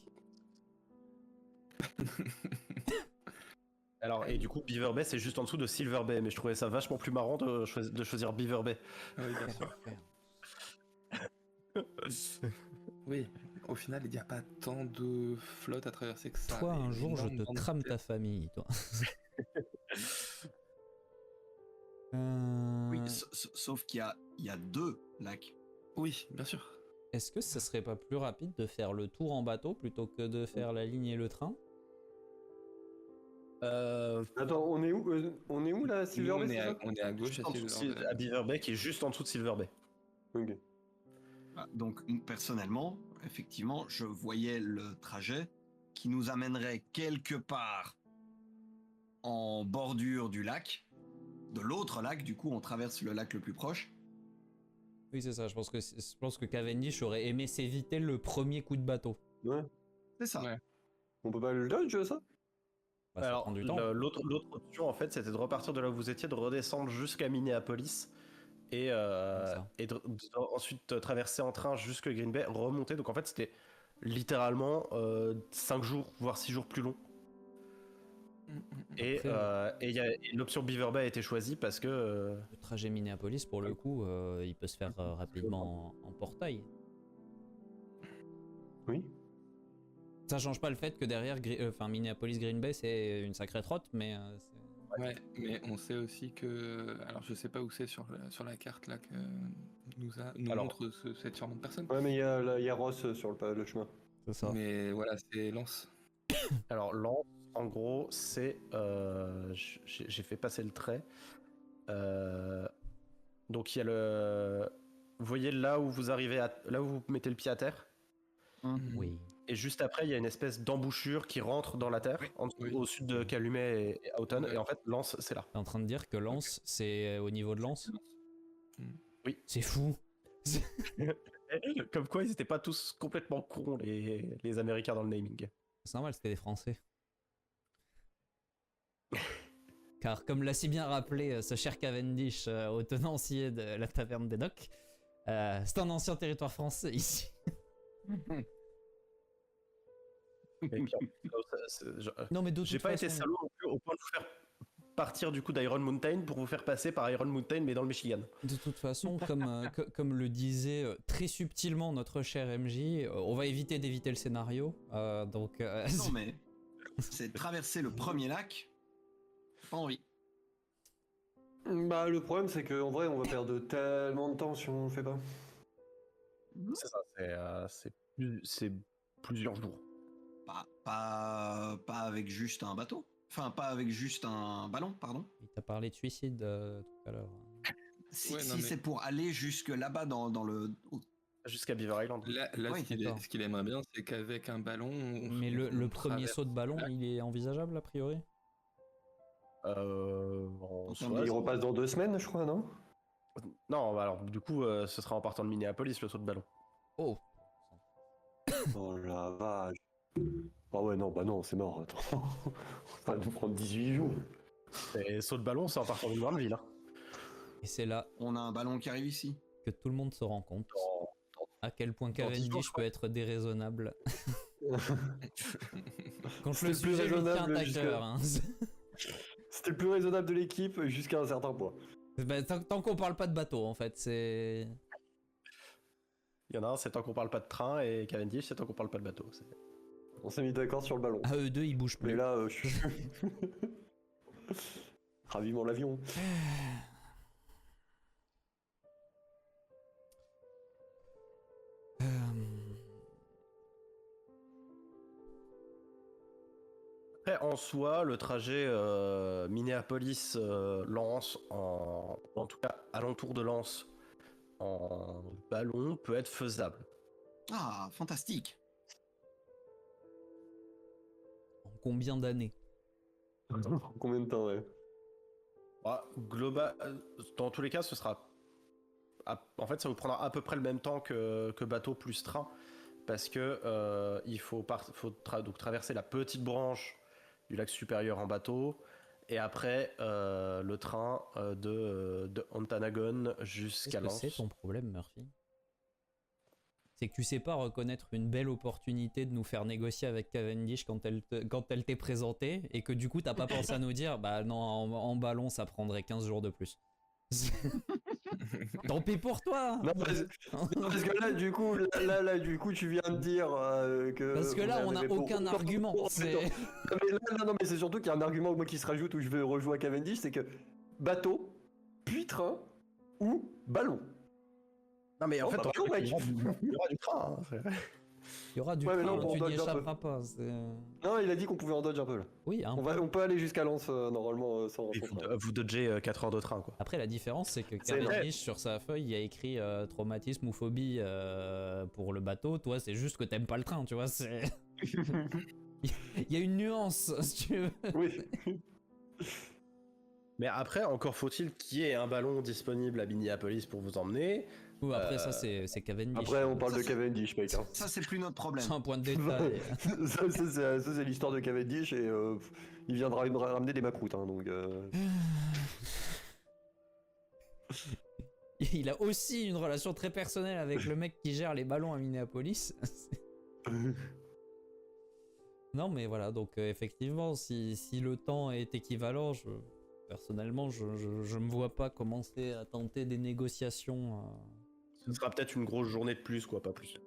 Alors, et du coup, Beaver Bay, c'est juste en dessous de Silver Bay, mais je trouvais ça vachement plus marrant de choisir Beaver Bay. Ah oui, bien sûr. Oui, au final, il n'y a pas tant de flotte à traverser que ça. Toi, Il y a un une jour, je énorme te bande de crame terre. ta famille, toi. Oui, sauf qu'il y a 2 lacs. Oui, bien sûr. Est-ce que ça serait pas plus rapide de faire le tour en bateau plutôt que de faire la ligne et le train? Attends, on est où là, Nous, Silver on Bay, est c'est à, ça on est à gauche En à dessous Silver Bay. à Beaver Bay, qui est juste en dessous de Silver Bay. Ok. Donc, personnellement, effectivement, je voyais le trajet qui nous amènerait quelque part en bordure du lac. De l'autre lac, du coup, on traverse le lac le plus proche. Oui, c'est ça. Je pense que Cavendish aurait aimé s'éviter le premier coup de bateau. Ouais. C'est ça. Ouais. On peut pas le dodge, ça? Bah, ça Alors, prend du temps. l'autre option, en fait, c'était de repartir de là où vous étiez, de redescendre jusqu'à Minneapolis et, ça. ensuite traverser en train jusque Green Bay, remonter. Donc, en fait, c'était littéralement 5 jours, voire 6 jours plus long. Et l'option Beaver Bay a été choisie parce que Le trajet Minneapolis, pour le coup, il peut se faire rapidement en portail. Oui. Ça change pas le fait que derrière, Minneapolis Green Bay, c'est une sacrée trotte, mais Ouais, mais on sait aussi que. Alors, je sais pas où c'est sur la carte là que nous Alors- montre cette charmante personne. Ouais, mais il y a Ross sur le chemin. c'est ça. Mais voilà, c'est Lance. Alors, Lens, en gros, c'est. J'ai fait passer le trait. Donc, il y a le. Vous voyez là où vous arrivez, là où vous mettez le pied à terre. Oui. Et juste après, il y a une espèce d'embouchure qui rentre dans la terre, Oui. au sud de Calumet et Houghton. Ouais. Et en fait, Lens, c'est là. T'es en train de dire que Lens, c'est au niveau de Lens? Oui. C'est fou. Comme quoi, ils n'étaient pas tous complètement cons, les Américains, dans le naming. C'est normal, c'était des Français. Car comme l'a si bien rappelé ce cher Cavendish au tenancier de la taverne des docks, c'est un ancien territoire français ici. Et puis, Non mais de toute j'ai pas été façon, salaud non plus au point de vous faire partir du coup d'Iron Mountain pour vous faire passer par Iron Mountain, mais dans le Michigan. de toute façon, comme le disait très subtilement notre cher MJ, on va éviter d'éviter le scénario. Donc, Non, mais c'est traverser le premier lac. Pas envie. Bah, le problème, c'est qu'en vrai, on va perdre tellement de temps si on le fait pas. C'est ça, c'est plusieurs jours. Pas avec juste un bateau. Enfin, pas avec juste un ballon, pardon. Il t'a parlé de suicide tout à l'heure. Si, Ouais, non, si mais- c'est pour aller jusque là-bas dans le... Jusqu'à Beaver Island. Là, Oui, d'accord. ce qu'il aimerait bien, c'est qu'avec un ballon. Mais le on premier traverse saut de ballon, le lac. il est envisageable a priori? En En soi, termes de- Il repasse dans 2 semaines, je crois, non? non, bah alors du coup, ce sera en partant de Minneapolis le saut de ballon. Oh! Oh la vache. Ah ouais, non, bah non, c'est mort. Attends. Ça va nous prendre 18 jours. Et saut de ballon, c'est en partant d'une grande ville. Hein. Et c'est là On a un ballon qui arrive ici. que tout le monde se rend compte à quel point dans 10 jours, Cavendish je peut être déraisonnable. Quand C'est le le plus sujet lui tient raisonnable à jusqu'à- cœur. Hein. C'était le plus raisonnable de l'équipe jusqu'à un certain point. Bah, tant qu'on parle pas de bateau, en fait, c'est. Il y en a un, c'est tant qu'on parle pas de train, et Cavendish, c'est tant qu'on parle pas de bateau. On s'est mis d'accord sur le ballon. À eux deux, ils bougent Mais plus. là, je suis. Raviment l'avion. Après, en soi, le trajet Minneapolis-Lens, en tout cas alentour de Lens, en ballon, peut être faisable. Ah, fantastique. En combien d'années? Combien de temps, ouais? Global, dans tous les cas, ce sera. En fait, ça vous prendra à peu près le même temps que bateau plus train, parce que il faut donc traverser la petite branche du lac supérieur en bateau, et après le train de Ontonagon jusqu'à Qu'est-ce que Lens. c'est ton problème, Murphy? C'est que tu sais pas reconnaître une belle opportunité de nous faire négocier avec Cavendish quand elle t'est présentée, et que du coup t'as pas pensé à nous dire bah non, en ballon ça prendrait 15 jours de plus. Tant pis pour toi. Non, parce que là, du coup, du coup, tu viens de dire que. Parce que là, on n'a avait pour- aucun argument. C'est- Non, mais non, mais c'est surtout qu'il y a un argument moi qui se rajoute où je vais rejouer à Cavendish, c'est que bateau, puis train ou ballon. Non, mais en Oh, fait, bah, ballon, mec. il y aura du train. Hein, frère. Il y aura du Ouais, mais train, non, on tu n'y dodge un peu. échapperas pas. Non, il a dit qu'on pouvait en dodge un peu là. Oui, hein. On peut aller jusqu'à Lens normalement sans. Et sans vous, train. vous dodgez 4 heures de train, quoi. Après, la différence, c'est que C'est vrai. Cavendish, sur sa feuille, il y a écrit traumatisme ou phobie pour le bateau. Toi, c'est juste que t'aimes pas le train, tu vois. Il y a une nuance, si tu veux. Oui. Mais après, encore faut-il qu'il y ait un ballon disponible à Minneapolis pour vous emmener. Ou après, ça, c'est Cavendish. Après, on parle Ça, de c'est- Cavendish, mec. Hein. Ça, c'est plus notre problème. C'est un point de détail. Ça, c'est l'histoire de Cavendish et il viendra ramener des macroutes. Hein, donc, Il a aussi une relation très personnelle avec le mec qui gère les ballons à Minneapolis. Non, mais voilà, donc effectivement, si le temps est équivalent, personnellement, je me vois pas commencer à tenter des négociations. Ce sera peut-être une grosse journée de plus, quoi, pas plus.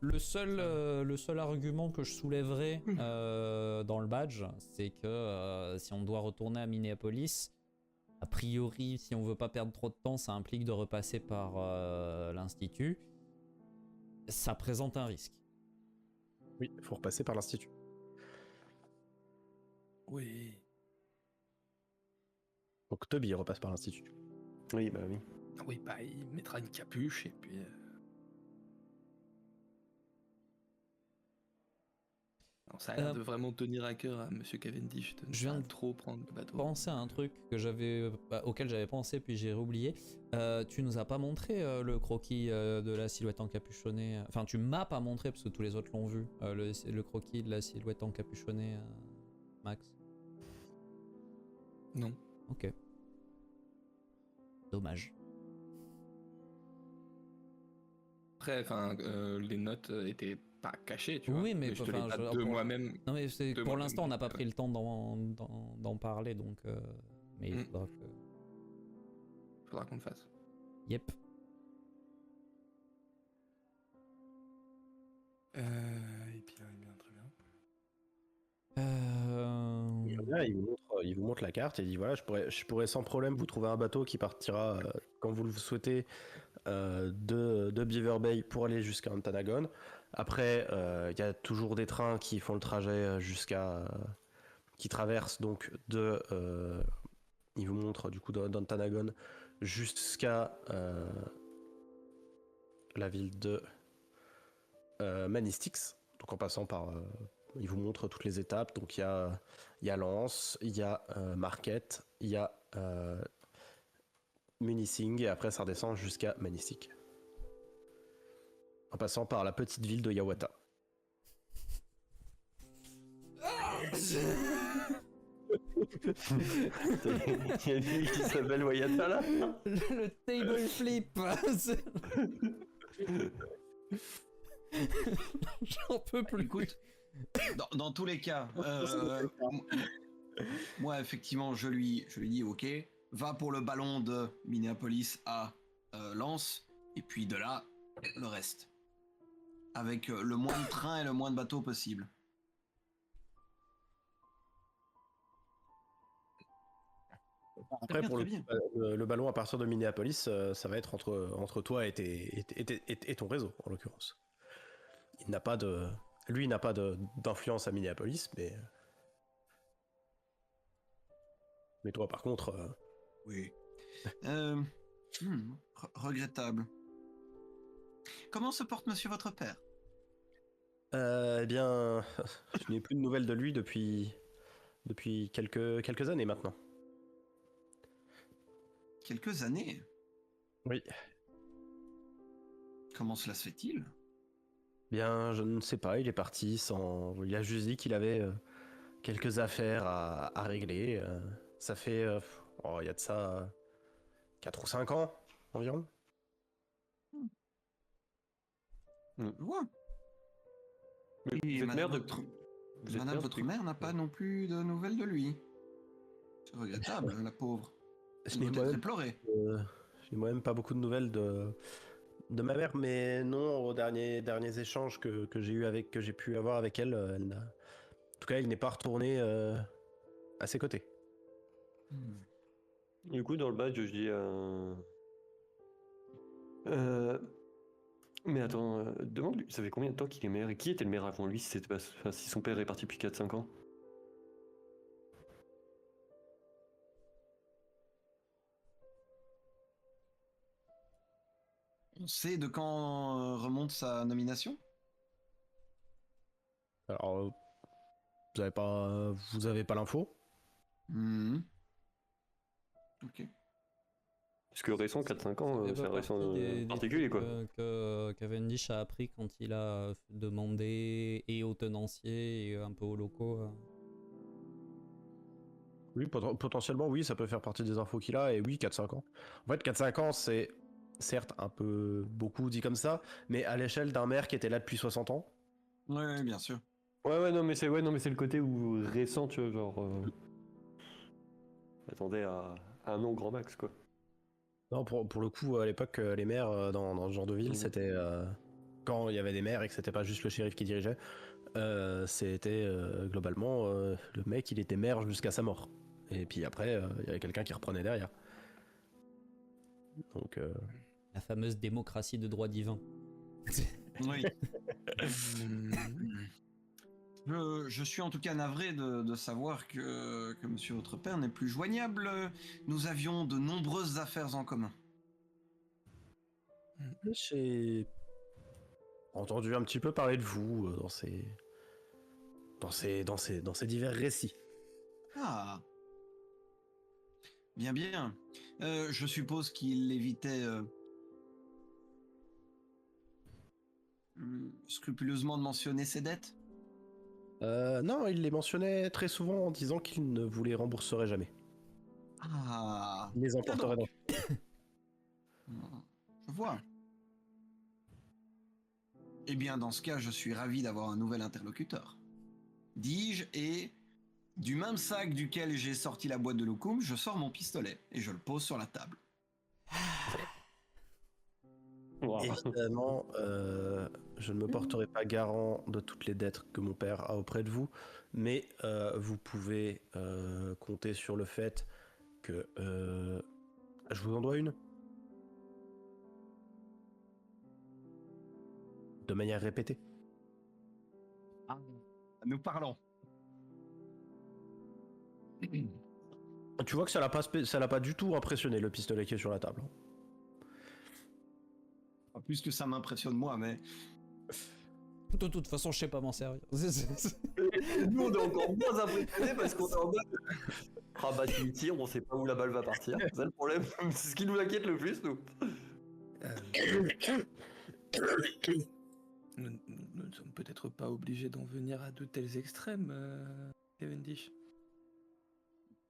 Le seul argument que je soulèverais dans le badge, c'est que si on doit retourner à Minneapolis, a priori, si on veut pas perdre trop de temps, ça implique de repasser par l'Institut. Ça présente un risque. Oui, il faut repasser par l'Institut. Oui. Donc Toby repasse par l'Institut. oui, bah oui. Oui, bah, il mettra une capuche et puis. Non, ça a l'air de vraiment tenir à cœur à Monsieur Cavendish de ne je viens pas de trop prendre le bateau. Penser à un truc que auquel j'avais pensé puis j'ai oublié. Tu nous as pas montré le croquis de la silhouette encapuchonnée. Enfin, tu m'as pas montré parce que tous les autres l'ont vu. Le croquis de la silhouette encapuchonnée, Max. Non. Ok. Dommage. Après, enfin, les notes étaient pas cachées, tu vois. Oui, mais je te enfin, l'ai pas je- de pour- moi-même. Non mais De pour moi-même, l'instant on n'a pas donc, pris le temps d'en parler donc. Mais il faudra que. Faudra qu'on le fasse. Yep. Eh bien, très bien. Ouais, il vous montre la carte et il dit voilà, je pourrais sans problème vous trouver un bateau qui partira quand vous le souhaitez de Beaver Bay pour aller jusqu'à Antanagon. Après, il y a toujours des trains qui font le trajet qui traversent donc il vous montre du coup d'Antanagon jusqu'à la ville de Manistix. Donc en passant par il vous montre toutes les étapes. Donc il y a Lens, il y a Marquette, il y a Munising et après ça redescend jusqu'à Manistic. En passant par la petite ville de Yawata. Il y a une fille qui s'appelle Wayata là. Le table flip. J'en peux plus. Écoute, dans tous les cas, moi effectivement je lui dis ok, va pour le ballon de Minneapolis à Lens et puis de là le reste avec le moins de trains et le moins de bateaux possible. Après, bien, pour très bien. le ballon à partir de Minneapolis, ça va être entre toi et ton réseau, en l'occurrence. Lui, il n'a pas d'influence à Minneapolis, mais toi, par contre... Oui. Regrettable. Comment se porte monsieur votre père? Eh bien, je n'ai plus de nouvelles de lui depuis quelques années maintenant. Quelques années. Oui. Comment cela se fait-il? Bien, je ne sais pas, il est parti sans... Il a juste dit qu'il avait quelques affaires à régler. Ça fait... il y a de ça 4 ou 5 ans, environ. Je vois. Mais Et vous êtes mère de... Madame mère votre depuis- mère n'a pas non plus de nouvelles de lui. C'est regrettable, la pauvre. Je Elle n'ai doit moi-même être pleurer. pas beaucoup de nouvelles de ma mère, mais non, aux derniers échanges que j'ai pu avoir avec elle, en tout cas, elle n'est pas retournée à ses côtés. Du coup, dans le badge, je dis... Mais attends, demande-lui, ça fait combien de temps qu'il est maire? Et qui était le maire avant lui si, c'était pas... enfin, si son père est parti depuis 4-5 ans? On sait de quand remonte sa nomination? Alors, vous avez pas l'info? Mhm. Ok. Parce que récent, 4-5 ans, Ça fait c'est un pas récent partie des particulier, trucs, quoi. que Cavendish a appris quand il a demandé et aux tenanciers et un peu aux locaux. Oui, potentiellement, oui, ça peut faire partie des infos qu'il a, et oui, 4-5 ans. En fait, 4-5 ans, c'est certes un peu beaucoup dit comme ça, mais à l'échelle d'un maire qui était là depuis 60 ans. Oui, bien sûr. Ouais, non, mais c'est le côté où récent, tu vois, genre... Attendez à un an grand max, quoi. Non, pour le coup, à l'époque, les maires dans ce genre de ville, c'était quand il y avait des maires et que c'était pas juste le shérif qui dirigeait, c'était globalement le mec, il était maire jusqu'à sa mort. Et puis après, il y avait quelqu'un qui reprenait derrière. Donc, La fameuse démocratie de droit divin. Oui. Je suis en tout cas navré de savoir que monsieur votre père n'est plus joignable. Nous avions de nombreuses affaires en commun. j'ai entendu un petit peu parler de vous dans ces divers récits. Ah. Bien, bien. Je suppose qu'il évitait scrupuleusement de mentionner ses dettes. Non, il les mentionnait très souvent en disant qu'il ne vous les rembourserait jamais. Ah. Il les emporterait dans... Je vois. Eh bien, dans ce cas, je suis ravi d'avoir un nouvel interlocuteur. Dis-je, et du même sac duquel j'ai sorti la boîte de loukoum, je sors mon pistolet et je le pose sur la table. Wow. Évidemment, je ne me porterai pas garant de toutes les dettes que mon père a auprès de vous, mais vous pouvez compter sur le fait que je vous en dois une. De manière répétée. Nous parlons. Tu vois que ça l'a pas du tout impressionné, le pistolet qui est sur la table. Pas plus que ça m'impressionne moi, mais De toute façon, je sais pas m'en servir. Nous, on est encore moins impressionnés parce qu'on est en mode. Ah bah, tu tires, on sait pas où la balle va partir. C'est ça le problème. C'est ce qui nous inquiète le plus, nous. Nous ne sommes peut-être pas obligés d'en venir à de tels extrêmes, Cavendish.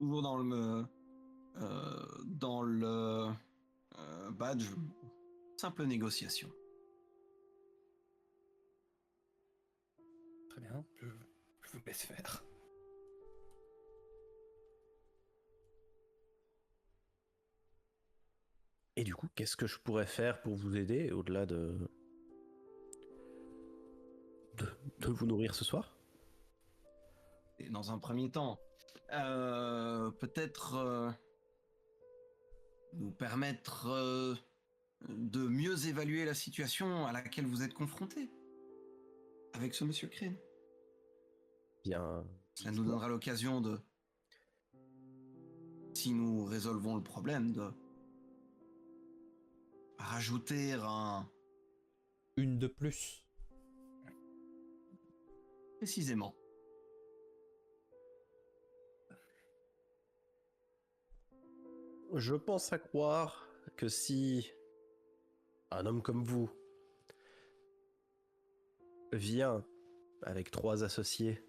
toujours dans le badge, simple négociation. Très bien, je vous laisse faire. Et du coup, qu'est-ce que je pourrais faire pour vous aider au-delà de vous nourrir ce soir? Et dans un premier temps, peut-être nous permettre de mieux évaluer la situation à laquelle vous êtes confronté avec ce monsieur Crane. Bien. Cela nous donnera l'occasion de, si nous résolvons le problème, de rajouter Une de plus. précisément. Je pense à croire que si un homme comme vous vient avec 3 associés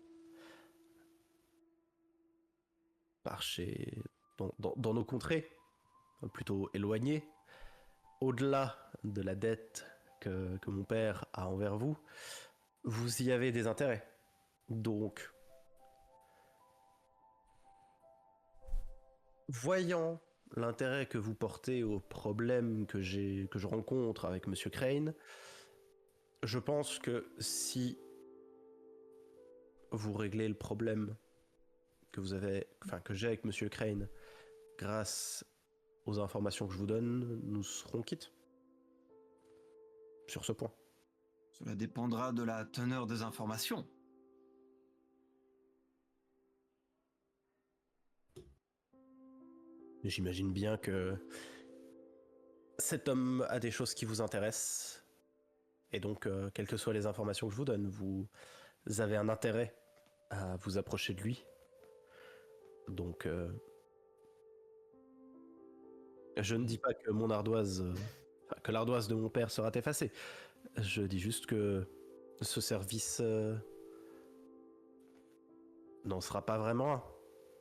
dans nos contrées, plutôt éloignées, au-delà de la dette que mon père a envers vous, vous y avez des intérêts. Donc, voyant l'intérêt que vous portez aux problèmes que je rencontre avec Monsieur Crane, je pense que si vous réglez le problème que j'ai avec Monsieur Crane, grâce aux informations que je vous donne, nous serons quittes. Sur ce point. Cela dépendra de la teneur des informations. J'imagine bien que cet homme a des choses qui vous intéressent. Et donc, quelles que soient les informations que je vous donne, vous avez un intérêt à vous approcher de lui. Donc, je ne dis pas que que l'ardoise de mon père sera effacée. Je dis juste que ce service n'en sera pas vraiment un.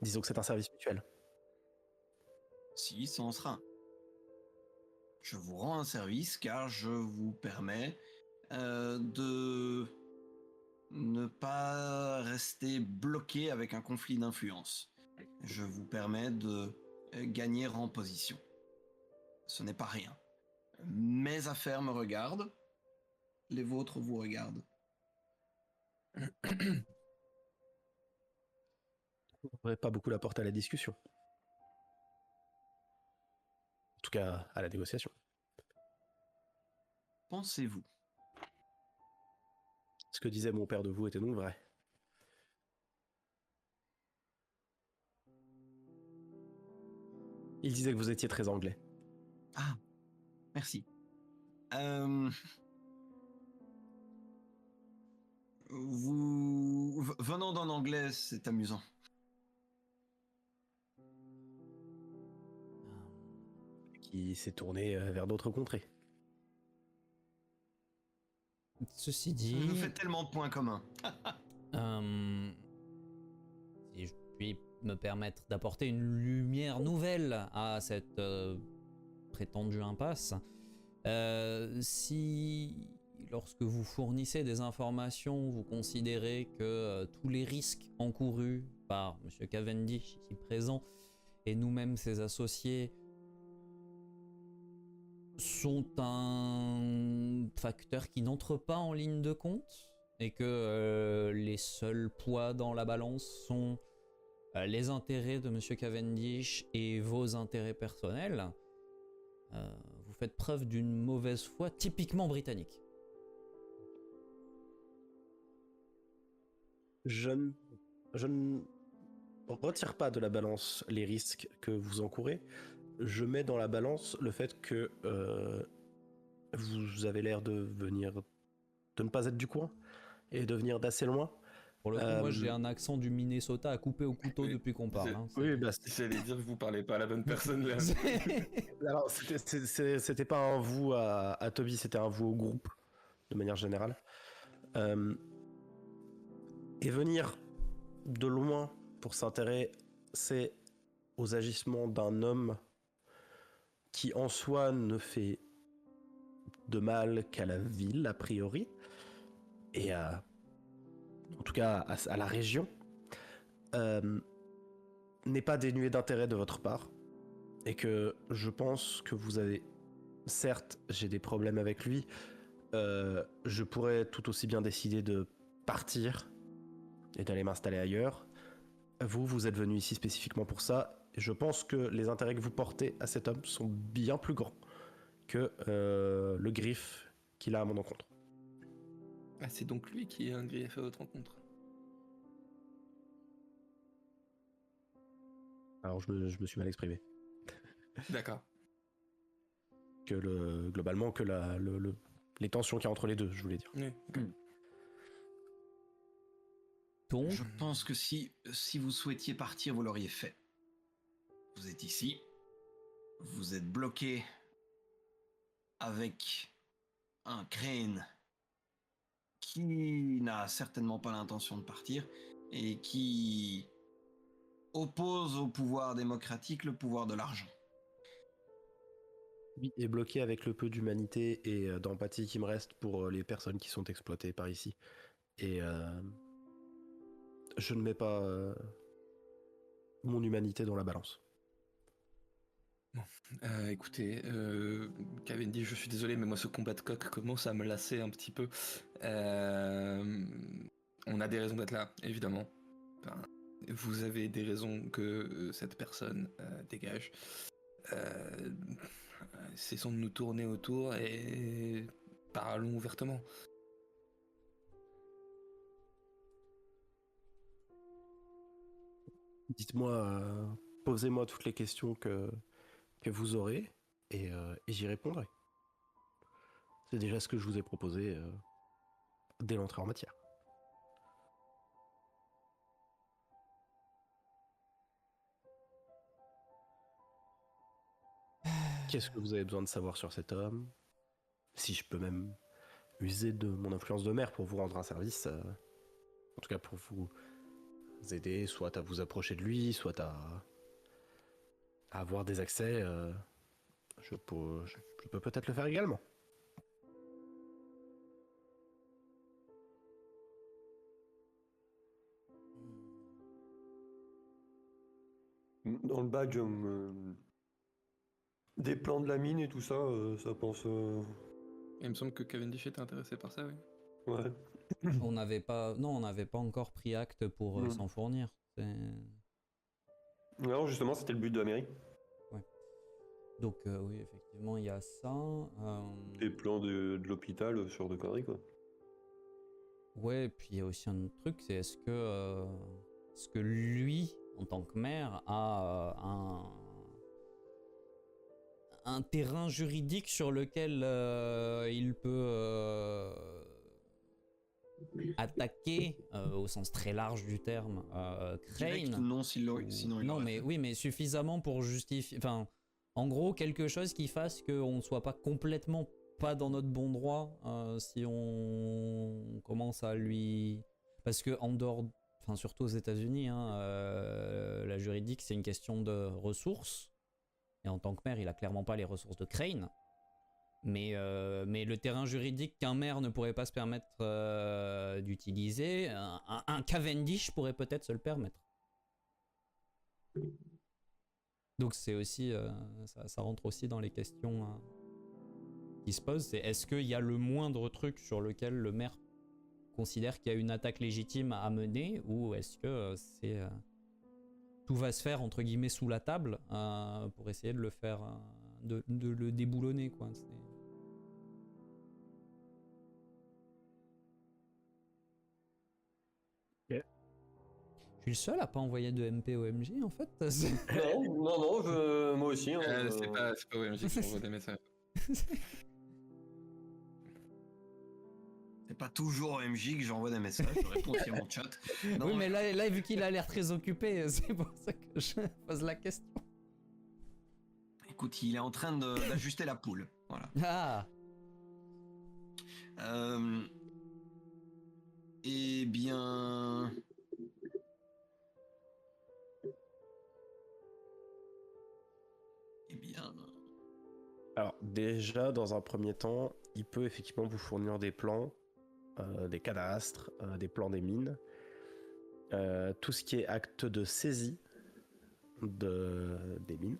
Disons que c'est un service mutuel. Si, ça en sera un. Je vous rends un service car je vous permets de ne pas rester bloqué avec un conflit d'influence. Je vous permets de gagner en position. Ce n'est pas rien. Mes affaires me regardent, les vôtres vous regardent. On n'ouvrait pas beaucoup la porte à la discussion. En tout cas, à la négociation. Pensez-vous? Ce que disait mon père de vous était donc vrai. Il disait que vous étiez très anglais. Ah, merci. Venant d'un anglais, c'est amusant. Qui s'est tourné vers d'autres contrées. Ceci Ça dit, nous fait tellement de points communs. si je puis me permettre d'apporter une lumière nouvelle à cette prétendue impasse, si lorsque vous fournissez des informations, vous considérez que tous les risques encourus par M. Cavendish ici présent et nous-mêmes ses associés sont un facteur qui n'entre pas en ligne de compte et que les seuls poids dans la balance sont les intérêts de Monsieur Cavendish et vos intérêts personnels, vous faites preuve d'une mauvaise foi typiquement britannique. Je ne retire pas de la balance les risques que vous encourez. Je mets dans la balance le fait que vous avez l'air de ne pas être du coin et de venir d'assez loin. Pour le coup, moi j'ai un accent du Minnesota à couper au couteau depuis qu'on parle. Hein. Oui, bah, J'allais dire que vous parlez pas à la bonne personne là. alors c'était pas un vous à Toby, c'était un vous au groupe de manière générale. Et venir de loin pour s'intéresser aux agissements d'un homme qui en soi ne fait de mal qu'à la ville a priori et en tout cas à la région, n'est pas dénué d'intérêt de votre part et que je pense que vous avez, certes j'ai des problèmes avec lui, je pourrais tout aussi bien décider de partir et d'aller m'installer ailleurs. Vous êtes venu ici spécifiquement pour ça. Je pense que les intérêts que vous portez à cet homme sont bien plus grands que le grief qu'il a à mon encontre. Ah, c'est donc lui qui est un grief à votre rencontre. Alors je me suis mal exprimé. D'accord. Globalement que les tensions qu'il y a entre les deux, je voulais dire. Oui. Donc, Je pense que si vous souhaitiez partir, vous l'auriez fait. Vous êtes ici, vous êtes bloqué avec un Crane qui n'a certainement pas l'intention de partir et qui oppose au pouvoir démocratique le pouvoir de l'argent. Oui, et bloqué avec le peu d'humanité et d'empathie qui me reste pour les personnes qui sont exploitées par ici. Et je ne mets pas mon humanité dans la balance. Écoutez, Cavendish, je suis désolé, mais moi ce combat de coq commence à me lasser un petit peu. On a des raisons d'être là, évidemment. Enfin, vous avez des raisons que cette personne dégage. Cessons de nous tourner autour et parlons ouvertement. Dites-moi, posez-moi toutes les questions que vous aurez et j'y répondrai. C'est déjà ce que je vous ai proposé dès l'entrée en matière. Qu'est-ce que vous avez besoin de savoir sur cet homme? Si je peux même user de mon influence de mère pour vous rendre un service, en tout cas pour vous aider, soit à vous approcher de lui, soit à avoir des accès, je peux peut-être le faire également. Dans le badge, des plans de la mine et tout ça, ça pense... Il me semble que Cavendish était intéressé par ça, oui. Ouais. on n'avait pas encore pris acte pour s'en fournir. Non, justement, c'était le but de la mairie. Donc oui, effectivement, il y a ça. Les plans de l'hôpital, sur de conneries, quoi. Ouais, et puis il y a aussi un autre truc, c'est est-ce que lui, en tant que maire, a un terrain juridique sur lequel il peut attaquer, au sens très large du terme, Direct, Crane. non, sinon il Non, aurait mais fait. oui, mais suffisamment pour justifier. Enfin, en gros, quelque chose qui fasse qu'on ne soit pas complètement pas dans notre bon droit si on commence à lui. Parce que en dehors, enfin surtout aux États-Unis, la juridique c'est une question de ressources. Et en tant que maire, il a clairement pas les ressources de Crane. Mais le terrain juridique qu'un maire ne pourrait pas se permettre d'utiliser, un Cavendish pourrait peut-être se le permettre. Donc c'est aussi, ça rentre aussi dans les questions qui se pose, c'est est-ce qu'il y a le moindre truc sur lequel le maire considère qu'il y a une attaque légitime à mener, ou est-ce que tout va se faire entre guillemets sous la table pour essayer de le faire, de le déboulonner, quoi. Je suis le seul à pas envoyer de MP au MJ en fait. Non, moi aussi. Hein, C'est pas OMG qui envoie des messages. C'est pas toujours au MJ que j'envoie des messages, je réponds sur mon chat. Non, Oui, mais là, vu qu'il a l'air très occupé, c'est pour ça que je pose la question. écoute, il est en train d'ajuster la poule. Voilà. Ah, Eh bien... Eh bien... Alors déjà, dans un premier temps, il peut effectivement vous fournir des plans, des cadastres, des plans des mines, tout ce qui est acte de saisie des mines,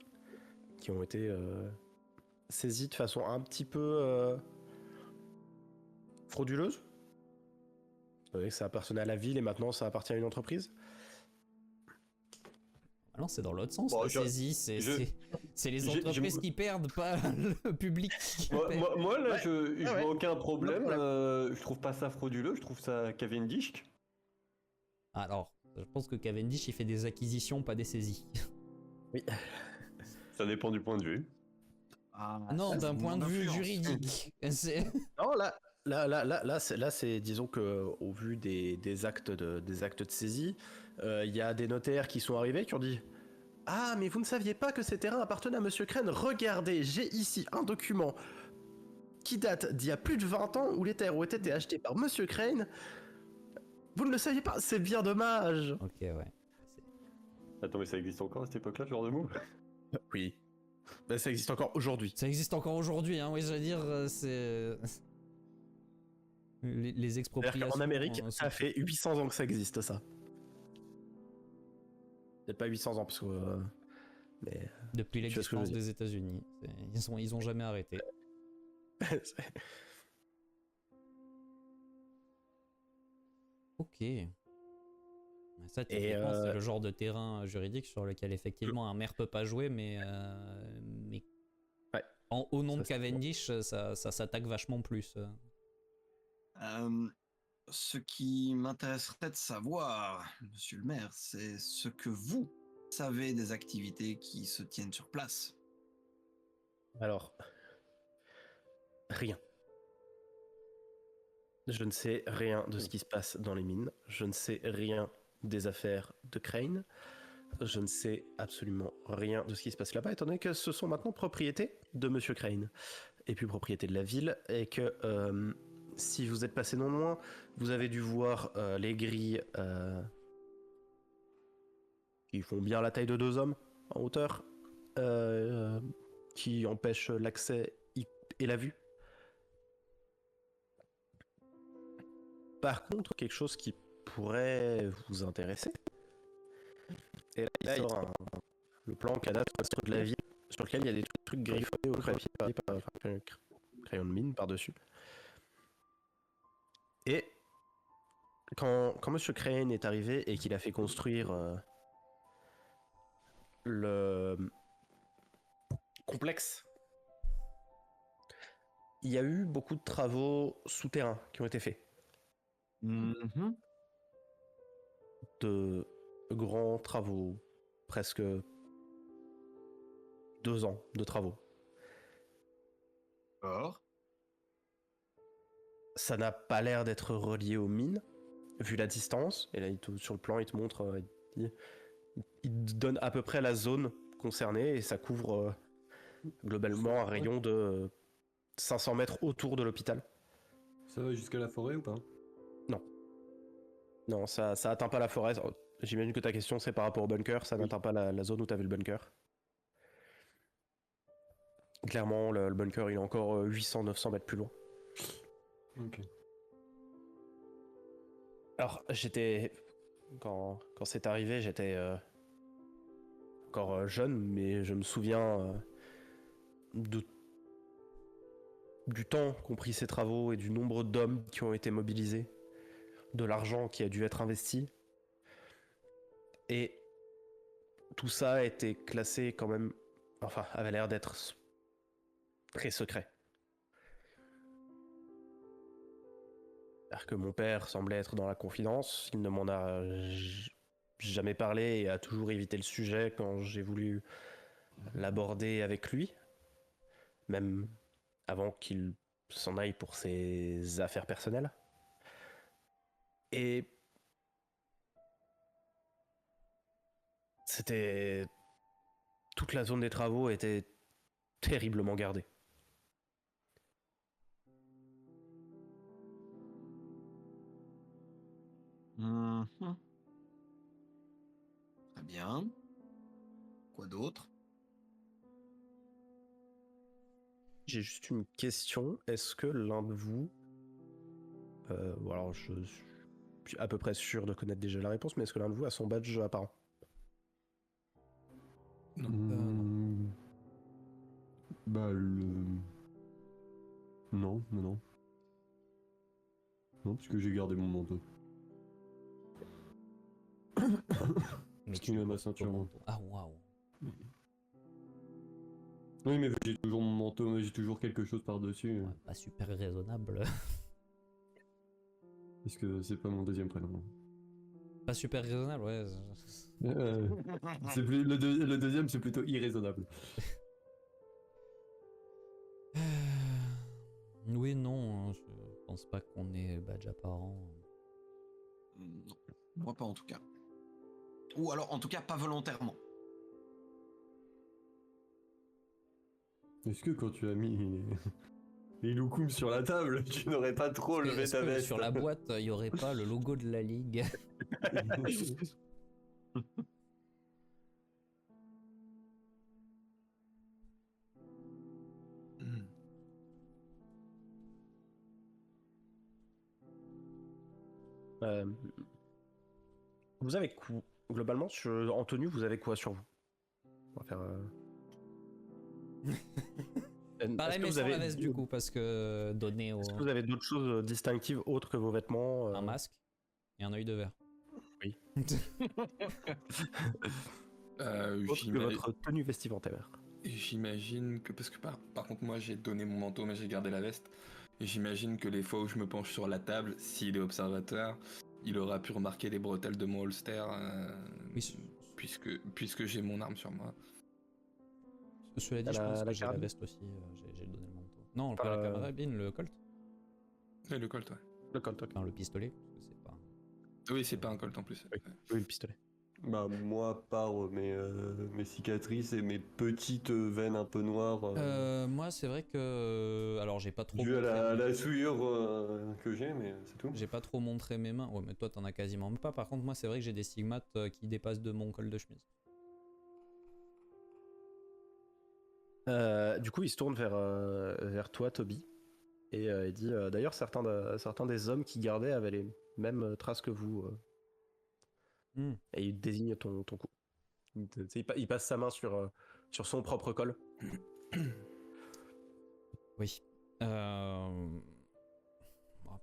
qui ont été saisies de façon un petit peu frauduleuse. Vous savez que ça appartenait à la ville et maintenant ça appartient à une entreprise. ah non, c'est dans l'autre sens. Bon, La je- saisie, c'est les entreprises qui perdent, pas le public qui perd. Moi, là, je ouais. vois aucun problème. Ouais. Je trouve pas ça frauduleux, je trouve ça Cavendish. Alors, je pense que Cavendish, il fait des acquisitions, pas des saisies. Oui. Ça dépend du point de vue. Non, ça, d'un c'est point de mon vue influence. juridique. Non, là, c'est, disons que au vu des actes de saisie, il y a des notaires qui sont arrivés qui ont dit ah, mais vous ne saviez pas que ces terrains appartenaient à Monsieur Crane. Regardez, j'ai ici un document qui date d'il y a plus de 20 ans où les terres ont été achetées par Monsieur Crane. Vous ne le saviez pas, c'est bien dommage. Ok, ouais. Attends, mais ça existe encore à cette époque-là, ce genre de move? Oui. Ben, ça existe encore aujourd'hui. Ça existe encore aujourd'hui, hein, oui, je veux dire, c'est... Les expropriations... En Amérique, sont- ça fait 800 ans que ça existe, ça. Peut-être pas 800 ans, parce que... mais... Depuis Tu vois ce que je veux l'existence dire. des États-Unis. Ils ont jamais arrêté. Ok. Ça, typiquement, c'est le genre de terrain juridique sur lequel effectivement un maire peut pas jouer, mais Ouais. au nom Ça, de c'est Cavendish, ça s'attaque vachement plus. Ce qui m'intéresserait de savoir, monsieur le maire, c'est ce que vous savez des activités qui se tiennent sur place. Alors... Rien. Je ne sais rien de ce qui se passe dans les mines. Je ne sais rien des affaires de Crane. Je ne sais absolument rien de ce qui se passe là-bas, étant donné que ce sont maintenant propriétés de Monsieur Crane. Et puis propriété de la ville, et que si vous êtes passé non loin, vous avez dû voir les grilles qui font bien la taille de 2 hommes en hauteur, qui empêchent l'accès et la vue. Par contre, quelque chose qui pourrait vous intéresser, et là il sort le plan cadastre de la ville, sur lequel il y a des trucs griffonnés au crayon de mine par-dessus. Et quand Monsieur Crane est arrivé et qu'il a fait construire le complexe, il y a eu beaucoup de travaux souterrains qui ont été faits. De grands travaux, presque 2 ans de travaux. Or, Ça n'a pas l'air d'être relié aux mines, vu la distance. Et là, sur le plan, il te montre, il te donne à peu près la zone concernée et ça couvre globalement un rayon de 500 mètres autour de l'hôpital. Ça va jusqu'à la forêt ou pas? Non, ça atteint pas la forêt. J'imagine que ta question c'est par rapport au bunker, ça n'atteint pas la zone où t'as vu le bunker. Clairement, le bunker il est encore 800-900 mètres plus loin. Ok. Alors, quand c'est arrivé, j'étais encore jeune, mais je me souviens du temps qu'ont pris ces travaux et du nombre d'hommes qui ont été mobilisés, de l'argent qui a dû être investi. Et tout ça a été classé quand même, enfin, avait l'air d'être très secret. C'est-à-dire que mon père semblait être dans la confidence, il ne m'en a jamais parlé et a toujours évité le sujet quand j'ai voulu l'aborder avec lui, même avant qu'il s'en aille pour ses affaires personnelles. Et c'était... Toute la zone des travaux était terriblement gardée. Mhm. Très bien. Quoi d'autre? J'ai juste une question. Est-ce que l'un de vous... ou alors je suis à peu près sûr de connaître déjà la réponse, mais est-ce que l'un de vous a son badge apparent? Non. Hmm. Bah le... Non, non, non. Non, parce que j'ai gardé mon manteau. Mais Tu mets ma portes ton ceinture. manteau. Ah, waouh. Oui, mais j'ai toujours mon manteau, mais j'ai toujours quelque chose par-dessus. Ouais, pas super raisonnable. Parce que c'est pas mon deuxième prénom. Pas super raisonnable, ouais. C'est plus, le deuxième, c'est plutôt irraisonnable. Oui, non, hein, je pense pas qu'on ait badge apparent. Non, moi pas en tout cas. Ou alors en tout cas pas volontairement. Est-ce que quand tu as mis les loukoums sur la table, tu n'aurais pas trop levé Est-ce ta que veste? sur la boîte, il y aurait pas le logo de la ligue? Hmm. Vous avez quoi? Globalement, en tenue, vous avez quoi sur vous? On va faire... Pareil, Est-ce que mais vous sans avez... la veste du coup, parce que donner au... Est-ce que vous avez d'autres choses distinctives autres que vos vêtements un masque et un œil de verre. Oui. Autre que votre tenue vestimentaire. J'imagine que, parce que par contre moi j'ai donné mon manteau mais j'ai gardé la veste, et j'imagine que les fois où je me penche sur la table, s'il est observateur, il aura pu remarquer les bretelles de mon holster, Oui, puisque j'ai mon arme sur moi. cela dit, je pense que la j'ai la carabine veste aussi, j'ai donné le manteau. Non, pas Pas la la- carabine, le colt. Et le colt, ouais. Le colt, ok. Enfin, le pistolet, parce que c'est pas... Oui, c'est pas un colt en plus. Oui. Oui, le pistolet. Bah moi, par mes cicatrices et mes petites veines un peu noires Moi, c'est vrai que... Alors, j'ai pas trop dues à montré... la souillure que j'ai, mais c'est tout. J'ai pas trop montré mes mains. Ouais, mais toi, t'en as quasiment pas. Par contre, moi, c'est vrai que j'ai des stigmates qui dépassent de mon col de chemise. Du coup, il se tourne vers toi, Toby, et il dit d'ailleurs, certains des hommes qui gardaient avaient les mêmes traces que vous. Hmm. Et il désigne ton cou. Il passe sa main sur son propre col. Oui. Bon,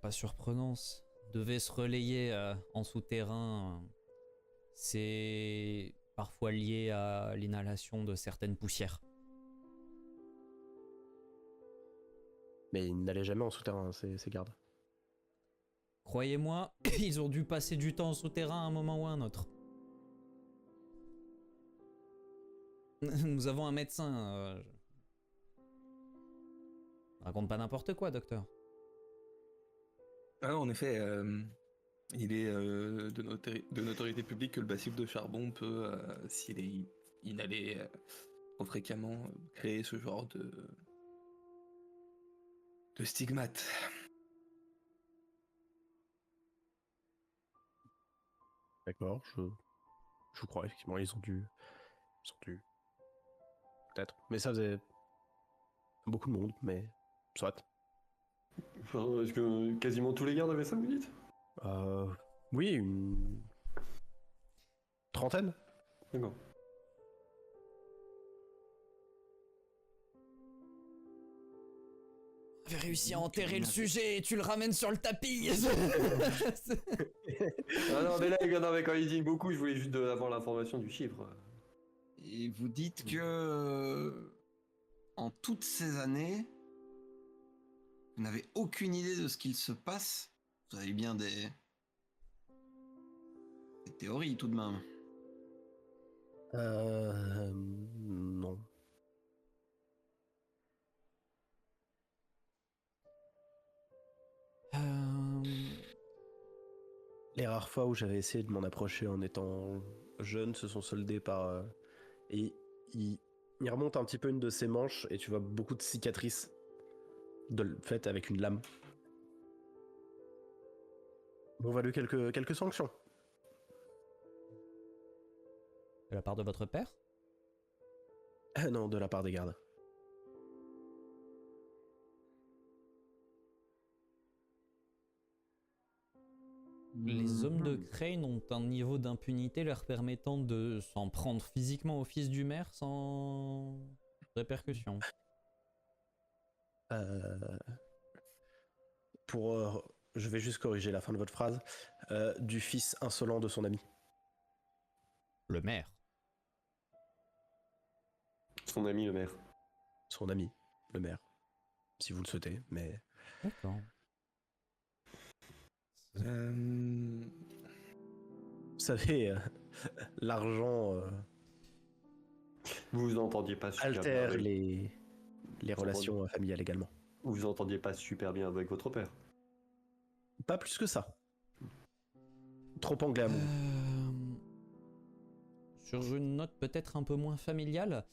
pas surprenant. Devait se relayer en souterrain. C'est parfois lié à l'inhalation de certaines poussières. Mais il n'allait jamais en souterrain, ces gardes. Croyez-moi, ils ont dû passer du temps en souterrain à un moment ou à un autre. Nous avons un médecin. Raconte pas n'importe quoi, docteur. Ah non, en effet, il est de notoriété publique que le bacille de charbon peut, s'il est inhalé trop fréquemment, créer ce genre de stigmates. D'accord, je vous crois, effectivement, ils ont dû... Peut-être. Mais ça faisait beaucoup de monde, mais soit. Enfin, est-ce que quasiment tous les gardes avaient ça, vous dites? Oui, une trentaine. D'accord. J'ai réussi à Donc, enterrer vous le n'avez- sujet et tu le ramènes sur le tapis. Ah non, mais là, non, mais quand il dit beaucoup, je voulais juste avoir l'information du chiffre. Et vous dites que en toutes ces années, vous n'avez aucune idée de ce qu'il se passe. Vous avez bien des théories tout de même. Non. Les rares fois où j'avais essayé de m'en approcher en étant jeune se sont soldées par... et il remonte un petit peu une de ses manches et tu vois beaucoup de cicatrices faites avec une lame. M'ont valu quelques sanctions. De la part de votre père? Non, de la part des gardes. Les hommes de Mhm. Crane ont un niveau d'impunité leur permettant de s'en prendre physiquement au fils du maire sans répercussion. Euh, je vais juste corriger la fin de votre phrase. Du fils insolent de son ami. Le maire. Son ami, le maire. Son ami, le maire. Si vous le souhaitez, mais... D'accord. Vous savez, l'argent Vous vous entendiez pas super bien altère avec... les relations familiales également. Vous vous entendiez pas super bien avec votre père. Pas plus que ça. Trop anglais à mon goût. Sur une note peut-être un peu moins familiale,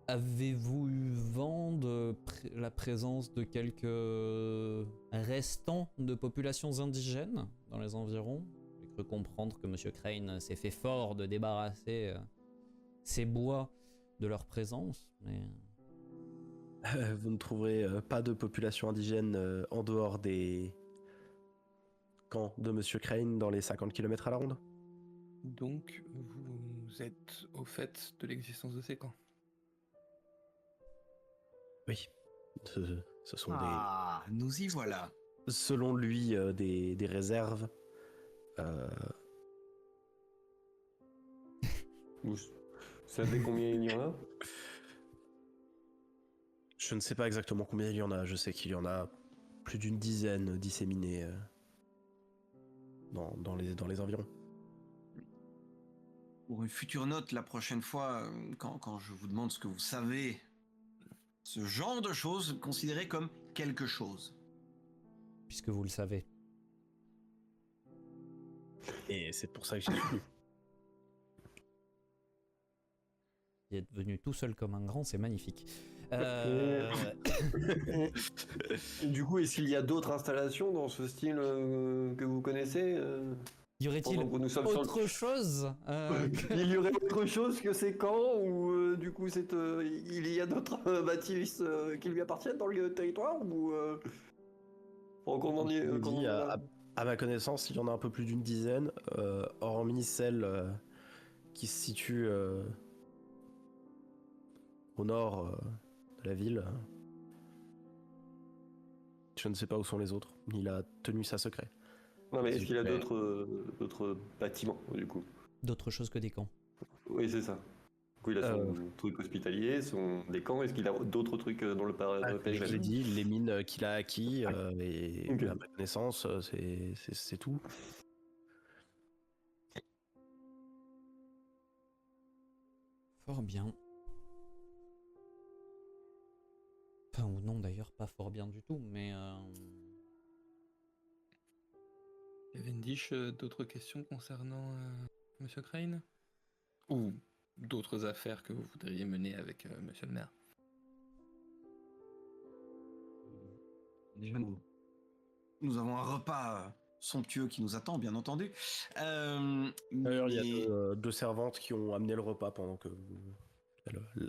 avez-vous eu vent de la présence de quelques restants de populations indigènes dans les environs? J'ai cru comprendre que Monsieur Crane s'est fait fort de débarrasser ces bois de leur présence, mais... Vous ne trouverez pas de population indigène en dehors des camps de Monsieur Crane dans les 50 km à la ronde. Donc, vous êtes au fait de l'existence de ces camps. Oui. Ce sont Ah, nous y voilà. selon lui, des réserves. Vous savez combien il y en a? Je ne sais pas exactement combien il y en a. Je sais qu'il y en a plus d'une dizaine disséminées dans les environs. Pour une future note, la prochaine fois, quand je vous demande ce que vous savez, ce genre de choses, considérez comme quelque chose. puisque vous le savez. Et c'est pour ça que j'ai soutenu. Il est devenu tout seul comme un grand, c'est magnifique. Et du coup, est-ce qu'il y a d'autres installations dans ce style que vous connaissez Y aurait-il pendant que nous sommes sur le- autre chose Il y aurait autre chose que ces camps ou du coup il y a d'autres bâtiments qui lui appartiennent dans le territoire ou qu'on en Je ait- vous qu'on en dis, a- à ma connaissance, il y en a un peu plus d'une dizaine, hormis celle qui se situe au nord de la ville. Je ne sais pas où sont les autres. Il a tenu ça secret. Non mais est-ce qu'il y a Mais- d'autres bâtiments du coup? D'autres choses que des camps. Oui c'est ça. Du coup il a son truc hospitalier, des camps. Est-ce qu'il a d'autres trucs dans le Je périmètre? l'ai dit, les mines qu'il a acquis, et Ok. à ma connaissance, c'est tout. Fort bien. Enfin, ou non d'ailleurs, pas fort bien du tout, mais... Cavendish, d'autres questions concernant Monsieur Crane? Ou d'autres affaires que vous voudriez mener avec Monsieur le maire? Déjà, nous avons un repas somptueux qui nous attend, bien entendu. D'ailleurs, il y a deux servantes qui ont amené le repas pendant que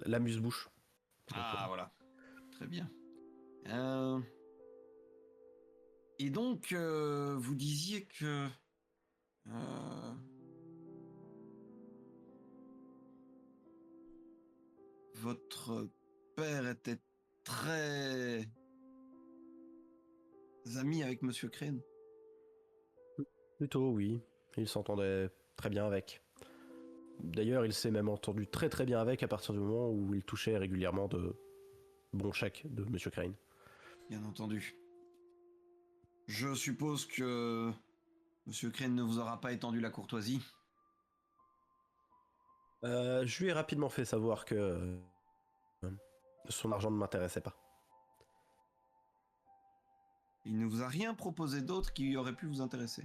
l'amuse-bouche. Ah, voilà. Très bien. Et donc, vous disiez que... votre père était très ami avec Monsieur Crane? Plutôt, oui. Il s'entendait très bien avec. D'ailleurs, il s'est même entendu très très bien avec à partir du moment où il touchait régulièrement de bons chèques de Monsieur Crane. Bien entendu. Je suppose que Monsieur Crane ne vous aura pas étendu la courtoisie. Je lui ai rapidement fait savoir que son argent ne m'intéressait pas. Il ne vous a rien proposé d'autre qui aurait pu vous intéresser.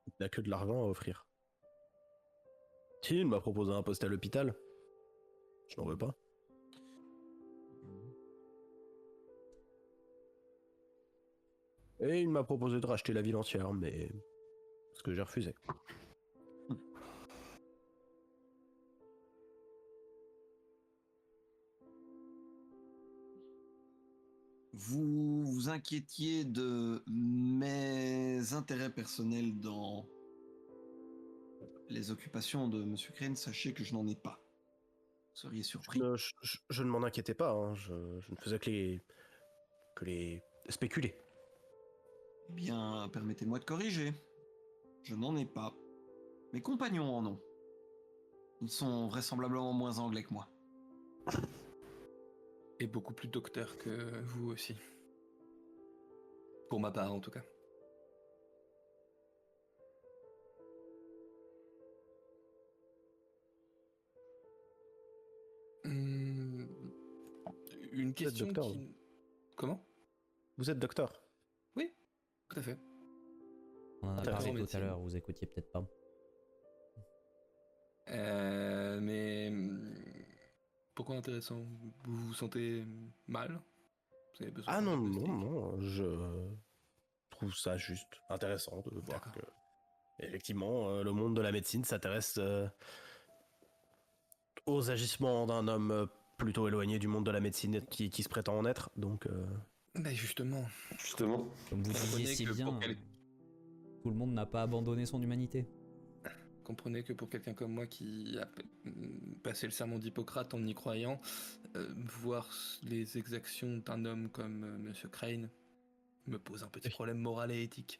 Il n'a que de l'argent à offrir. Si, il m'a proposé un poste à l'hôpital. Je n'en veux pas. Et il m'a proposé de racheter la ville entière, mais ce que j'ai refusé. Vous vous inquiétiez de mes intérêts personnels dans les occupations de Monsieur Crane, sachez que je n'en ai pas. Vous seriez surpris. Je ne m'en inquiétais pas, hein. Je ne faisais que les spéculer. Eh bien, permettez-moi de corriger. Je n'en ai pas. Mes compagnons en ont. Ils sont vraisemblablement moins anglais que moi. Et beaucoup plus docteur que vous aussi. Pour ma part, en tout cas. Hum, Une question docteur, qui... vous. Comment? Vous êtes docteur? Oui, tout à fait. On en a Intéressant. parlé tout à Médecine. l'heure, vous écoutiez peut-être pas. Mais pourquoi intéressant? Vous vous sentez mal? Vous avez besoin Ah d'un non, non, diagnostic? non, je trouve ça juste intéressant de voir D'accord. que, effectivement, le monde de la médecine s'intéresse aux agissements d'un homme plutôt éloigné du monde de la médecine qui se prétend en être, donc... Ben justement. Justement. Comme vous Comprenez disiez si que pour bien, tout le monde n'a pas abandonné son humanité. Comprenez que pour quelqu'un comme moi qui a passé le serment d'Hippocrate en y croyant, voir les exactions d'un homme comme Monsieur Crane me pose un petit problème moral et éthique.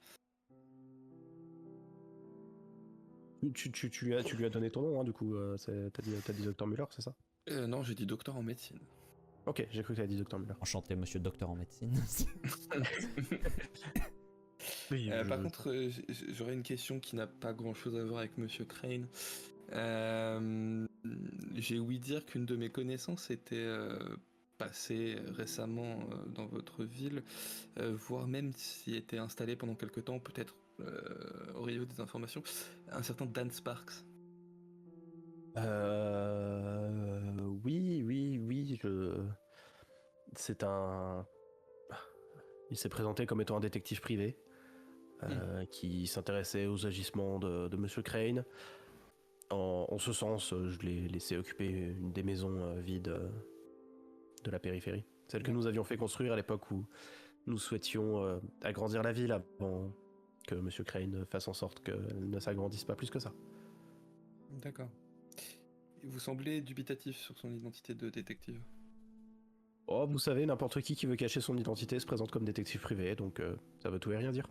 Tu lui as donné ton nom, hein, du coup, t'as dit Dr Muller, c'est ça? Non, j'ai dit docteur en médecine. Ok, j'ai cru que t'avais dit Dr Muller. Enchanté, monsieur le docteur en médecine. Oui, Par contre, j'aurais une question qui n'a pas grand-chose à voir avec Monsieur Crane. J'ai ouï dire qu'une de mes connaissances était passée récemment dans votre ville, voire même s'y était installée pendant quelque temps, peut-être auriez-vous des informations, un certain Dan Sparks. Oui, c'est un... Il s'est présenté comme étant un détective privé qui s'intéressait aux agissements de Monsieur Crane. En ce sens, je l'ai laissé occuper une des maisons vides de la périphérie. Celle que nous avions fait construire à l'époque où nous souhaitions agrandir la ville avant que Monsieur Crane fasse en sorte qu'elle ne s'agrandisse pas plus que ça. D'accord. Vous semblez dubitatif sur son identité de détective. Oh, vous savez, n'importe qui veut cacher son identité se présente comme détective privé, donc ça veut tout et rien dire.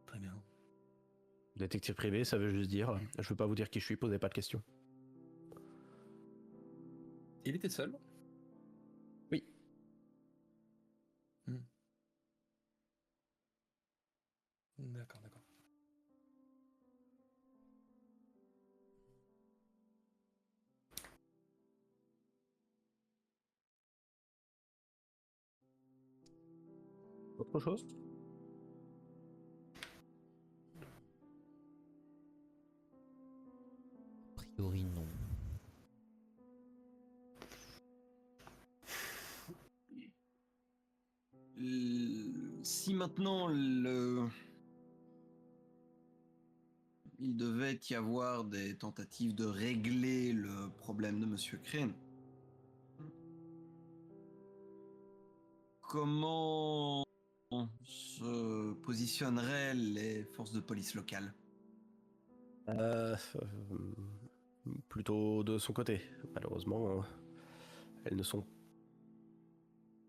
Très bien. Détective privé, ça veut juste dire, je veux pas vous dire qui je suis, posez pas de questions. Il était seul? Oui. D'accord, d'accord. Autre chose? A priori, non. Si maintenant il devait y avoir des tentatives de régler le problème de Monsieur Crane, comment se positionneraient les forces de police locales? Euh, Plutôt de son côté. Malheureusement, elles ne sont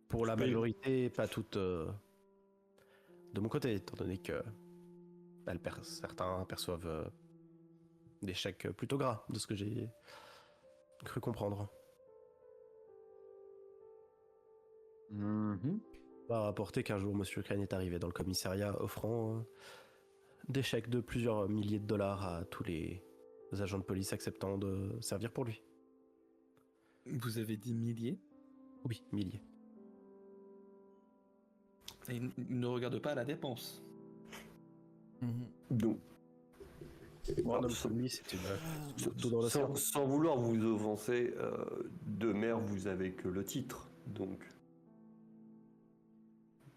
pour la peux- majorité pas toutes de mon côté, étant donné que certains perçoivent des chèques plutôt gras, de ce que j'ai cru comprendre. Mhm. On m'a rapporté qu'un jour, Monsieur Crane est arrivé dans le commissariat offrant des chèques de plusieurs milliers de dollars à tous les agents de police acceptant de servir pour lui. Vous avez dit milliers. Oui, milliers. Et il ne regarde pas à la dépense. Mhm. Donc, Pour un bah, homme sans, comme lui, c'est une goutte d'eau dans l'océan. sans vouloir vous offenser, de maire, vous avez que le titre. Donc,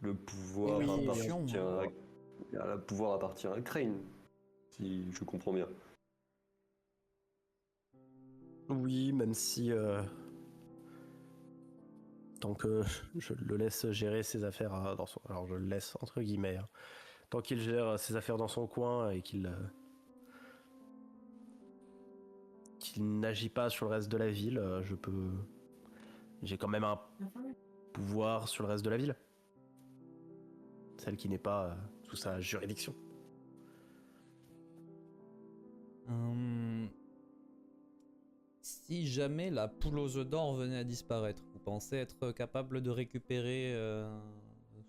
le pouvoir Oui, appartient oui. le pouvoir appartient à Crane, si je comprends bien. Oui, même si tant que je le laisse gérer ses affaires dans son... Alors je le laisse entre guillemets. Hein. Tant qu'il gère ses affaires dans son coin et qu'il n'agit pas sur le reste de la ville, j'ai quand même un pouvoir sur le reste de la ville. Celle qui n'est pas sous sa juridiction. Si jamais la poule aux œufs d'or venait à disparaître, vous pensez être capable de récupérer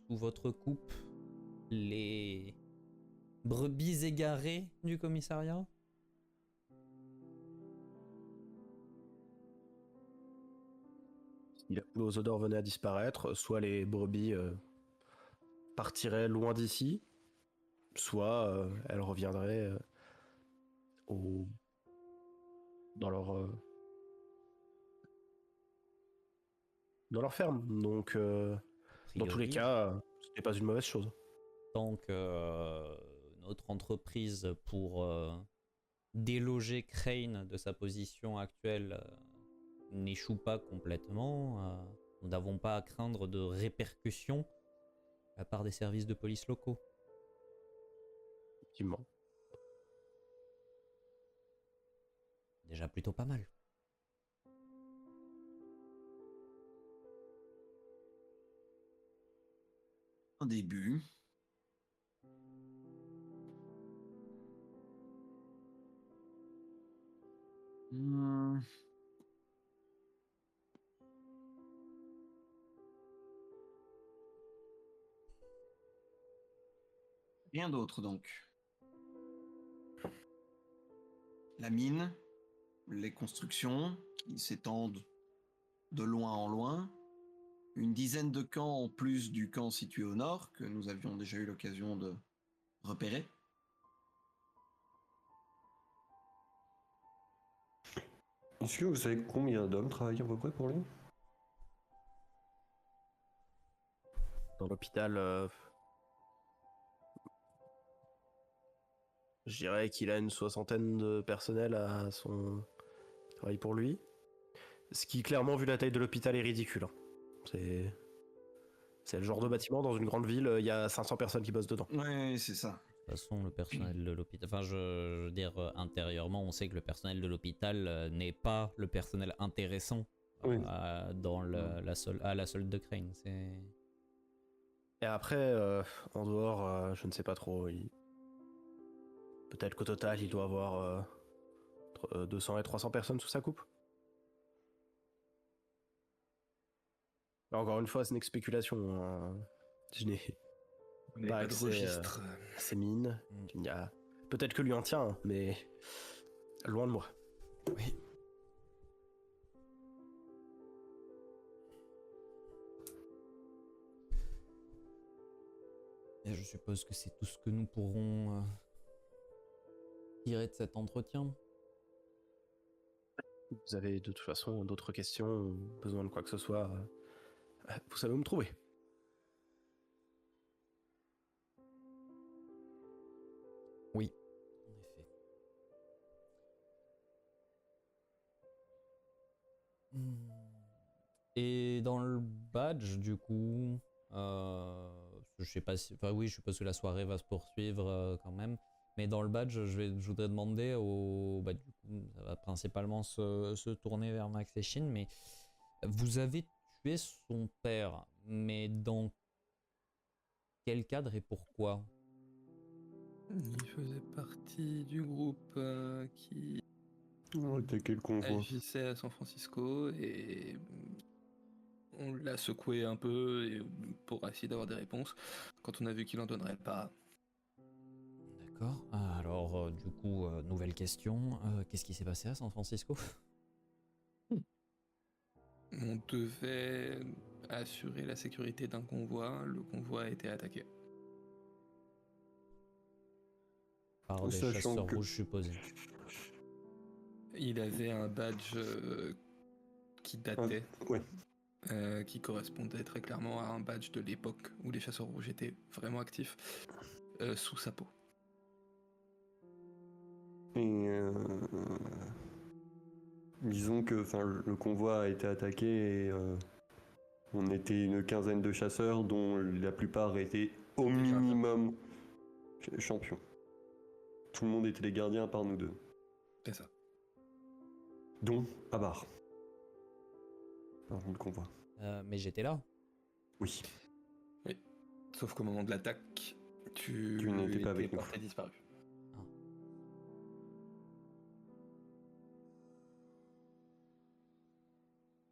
sous votre coupe les brebis égarées du commissariat? Si la poule aux œufs d'or venait à disparaître, soit les brebis partiraient loin d'ici, soit elles reviendraient au... dans leur ferme. Donc, dans tous les Priori, cas, ce n'est pas une mauvaise chose. tant que notre entreprise pour déloger Crane de sa position actuelle n'échoue pas complètement, nous n'avons pas à craindre de répercussions de la part des services de police locaux. Effectivement. Déjà plutôt pas mal. Un début. Hmm. Rien d'autre donc. La mine, les constructions qui s'étendent de loin en loin, une dizaine de camps en plus du camp situé au nord que nous avions déjà eu l'occasion de repérer. Est-ce que vous savez combien d'hommes travaillent à peu près pour lui? Dans l'hôpital, je dirais qu'il a une 60aine de personnel à son travail pour lui. Ce qui, clairement, vu la taille de l'hôpital, est ridicule. Hein. C'est le genre de bâtiment, dans une grande ville, il y a 500 personnes qui bossent dedans. Ouais, c'est ça. De toute façon, le personnel de l'hôpital, enfin je veux dire intérieurement, on sait que le personnel de l'hôpital n'est pas le personnel intéressant Oui. dans à la solde de Crane. Et après, en dehors, je ne sais pas trop. Peut-être qu'au total, il doit avoir entre 200 et 300 personnes sous sa coupe. Encore une fois, ce n'est que spéculation. Hein. Je n'ai Vous n'avez pas pas de accès registre. à ces mines. Il y a... Peut-être que lui en tient, mais loin de moi. Oui. Et je suppose que c'est tout ce que nous pourrons tirer de cet entretien. Vous avez de toute façon d'autres questions ou besoin de quoi que ce soit, vous savez où me trouver. Oui, en effet. Et dans le badge, du coup, je sais pas si, enfin oui, je suppose que la soirée va se poursuivre quand même. Mais dans le badge, je voudrais demander au. Bah, du coup, ça va principalement se tourner vers Max et Shin, mais vous avez tué son père, mais dans quel cadre et pourquoi? Il faisait partie du groupe qui On a attaqué le convoi. agissait à San Francisco et on l'a secoué un peu pour essayer d'avoir des réponses quand on a vu qu'il en donnerait pas. D'accord. Alors, du coup, nouvelle question. Qu'est-ce qui s'est passé à San Francisco? On devait assurer la sécurité d'un convoi. Le convoi a été attaqué. Par des Sachant chasseurs que- rouges supposés. Il avait un badge qui datait, Ouais. qui correspondait très clairement à un badge de l'époque où les chasseurs rouges étaient vraiment actifs, sous sa peau. Et disons que le convoi a été attaqué et on était une quinzaine de chasseurs dont la plupart étaient au minimum champions. Tout le monde était des gardiens à part nous deux. C'est ça. Dont Abar. Pardon, le convoi. Mais j'étais là. Oui. Sauf qu'au moment de l'attaque, tu n'étais pas avec nous. porté disparu.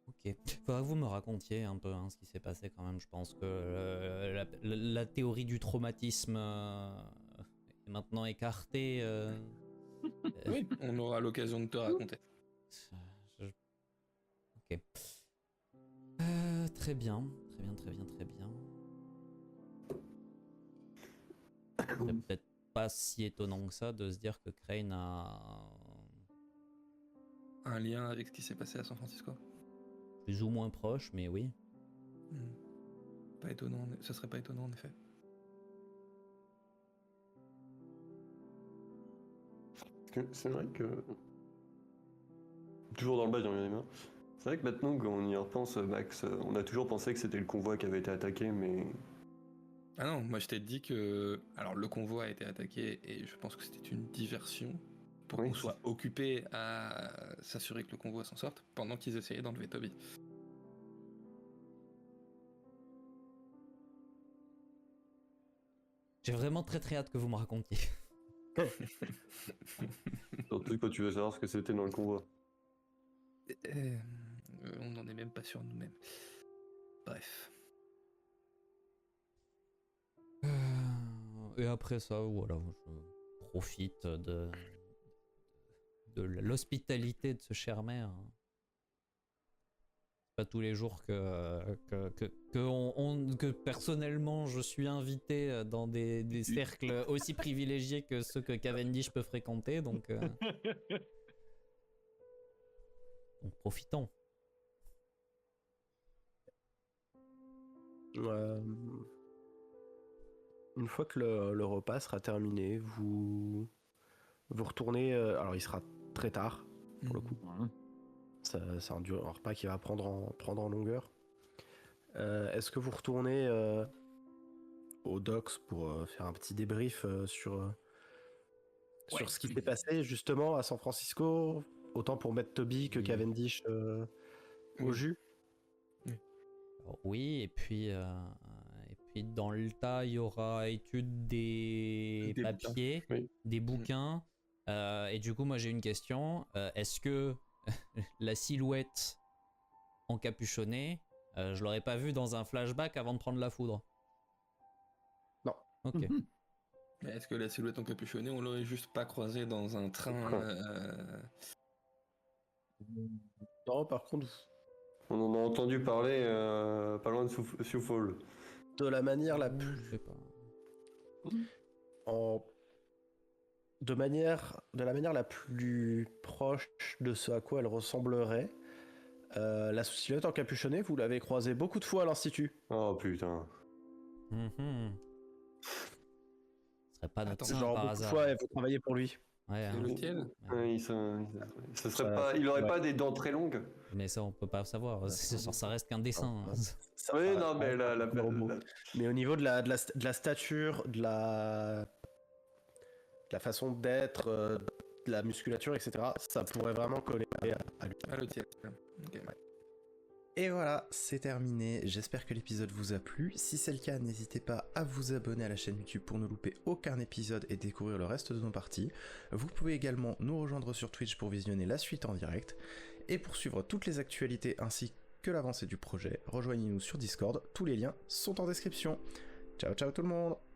Ok. Faudra que vous me racontiez un peu ce qui s'est passé quand même. Je pense que la théorie du traumatisme est maintenant écartée. Oui, on aura l'occasion de te raconter. Ok. Très bien. C'est peut-être pas si étonnant que ça de se dire que Crane a Un lien avec ce qui s'est passé à San Francisco. plus ou moins proche, mais oui. Pas étonnant, ce serait pas étonnant en effet. C'est vrai que. Toujours dans le badge, il y en a mains. C'est vrai que maintenant qu'on y repense, Max, on a toujours pensé que c'était le convoi qui avait été attaqué, mais. Ah non, moi je t'ai dit que. Alors le convoi a été attaqué et je pense que c'était une diversion pour Oui, qu'on soit occupé à s'assurer que le convoi s'en sorte pendant qu'ils essayaient d'enlever Toby. J'ai vraiment très hâte que vous me racontiez. Surtout quand tu veux savoir ce que c'était dans le convoi. On n'en est même pas sûr nous-mêmes. Bref. Et après ça, voilà, je profite de l'hospitalité de ce cher maire. Pas tous les jours que personnellement je suis invité dans des cercles aussi privilégiés que ceux que Cavendish peut fréquenter, donc profitons. Une fois que le repas sera terminé, vous retournez. Alors, il sera très tard, pour le coup. C'est un repas qui va prendre en longueur. Est-ce que vous retournez au docks pour faire un petit débrief sur ce qui s'est passé justement à San Francisco, autant pour mettre Toby que Cavendish au jus? Alors, oui, et puis dans le tas, il y aura étude des papiers, des bouquins. Et du coup, moi j'ai une question. Est-ce que la silhouette encapuchonnée, je l'aurais pas vue dans un flashback avant de prendre la foudre? Non. Ok. Mais est-ce que la silhouette encapuchonnée, on l'aurait juste pas croisée dans un train Non, par contre, On en a entendu parler pas loin de Sioux Falls. de la manière la Je plus sais pas. de la manière la plus proche de ce à quoi elle ressemblerait, la silhouette encapuchonnée, vous l'avez croisée beaucoup de fois à l'Institut. Oh putain. Ce serait pas notre Attends, saint Genre par beaucoup de hasard. fois, et vous travaillez pour lui. Ouais, C'est hein. le ciel. Ouais, ce serait pas, il aurait pas des dents très longues. Mais ça, on peut pas savoir. Ça reste qu'un dessin. hein. Oui, non, mais la Mais au niveau de la stature, la façon d'être, la musculature, etc., ça pourrait vraiment coller à lui. Ah, le tiers. Ok. Et voilà, c'est terminé. J'espère que l'épisode vous a plu. Si c'est le cas, n'hésitez pas à vous abonner à la chaîne YouTube pour ne louper aucun épisode et découvrir le reste de nos parties. Vous pouvez également nous rejoindre sur Twitch pour visionner la suite en direct. Et pour suivre toutes les actualités ainsi que l'avancée du projet, rejoignez-nous sur Discord. Tous les liens sont en description. Ciao ciao tout le monde!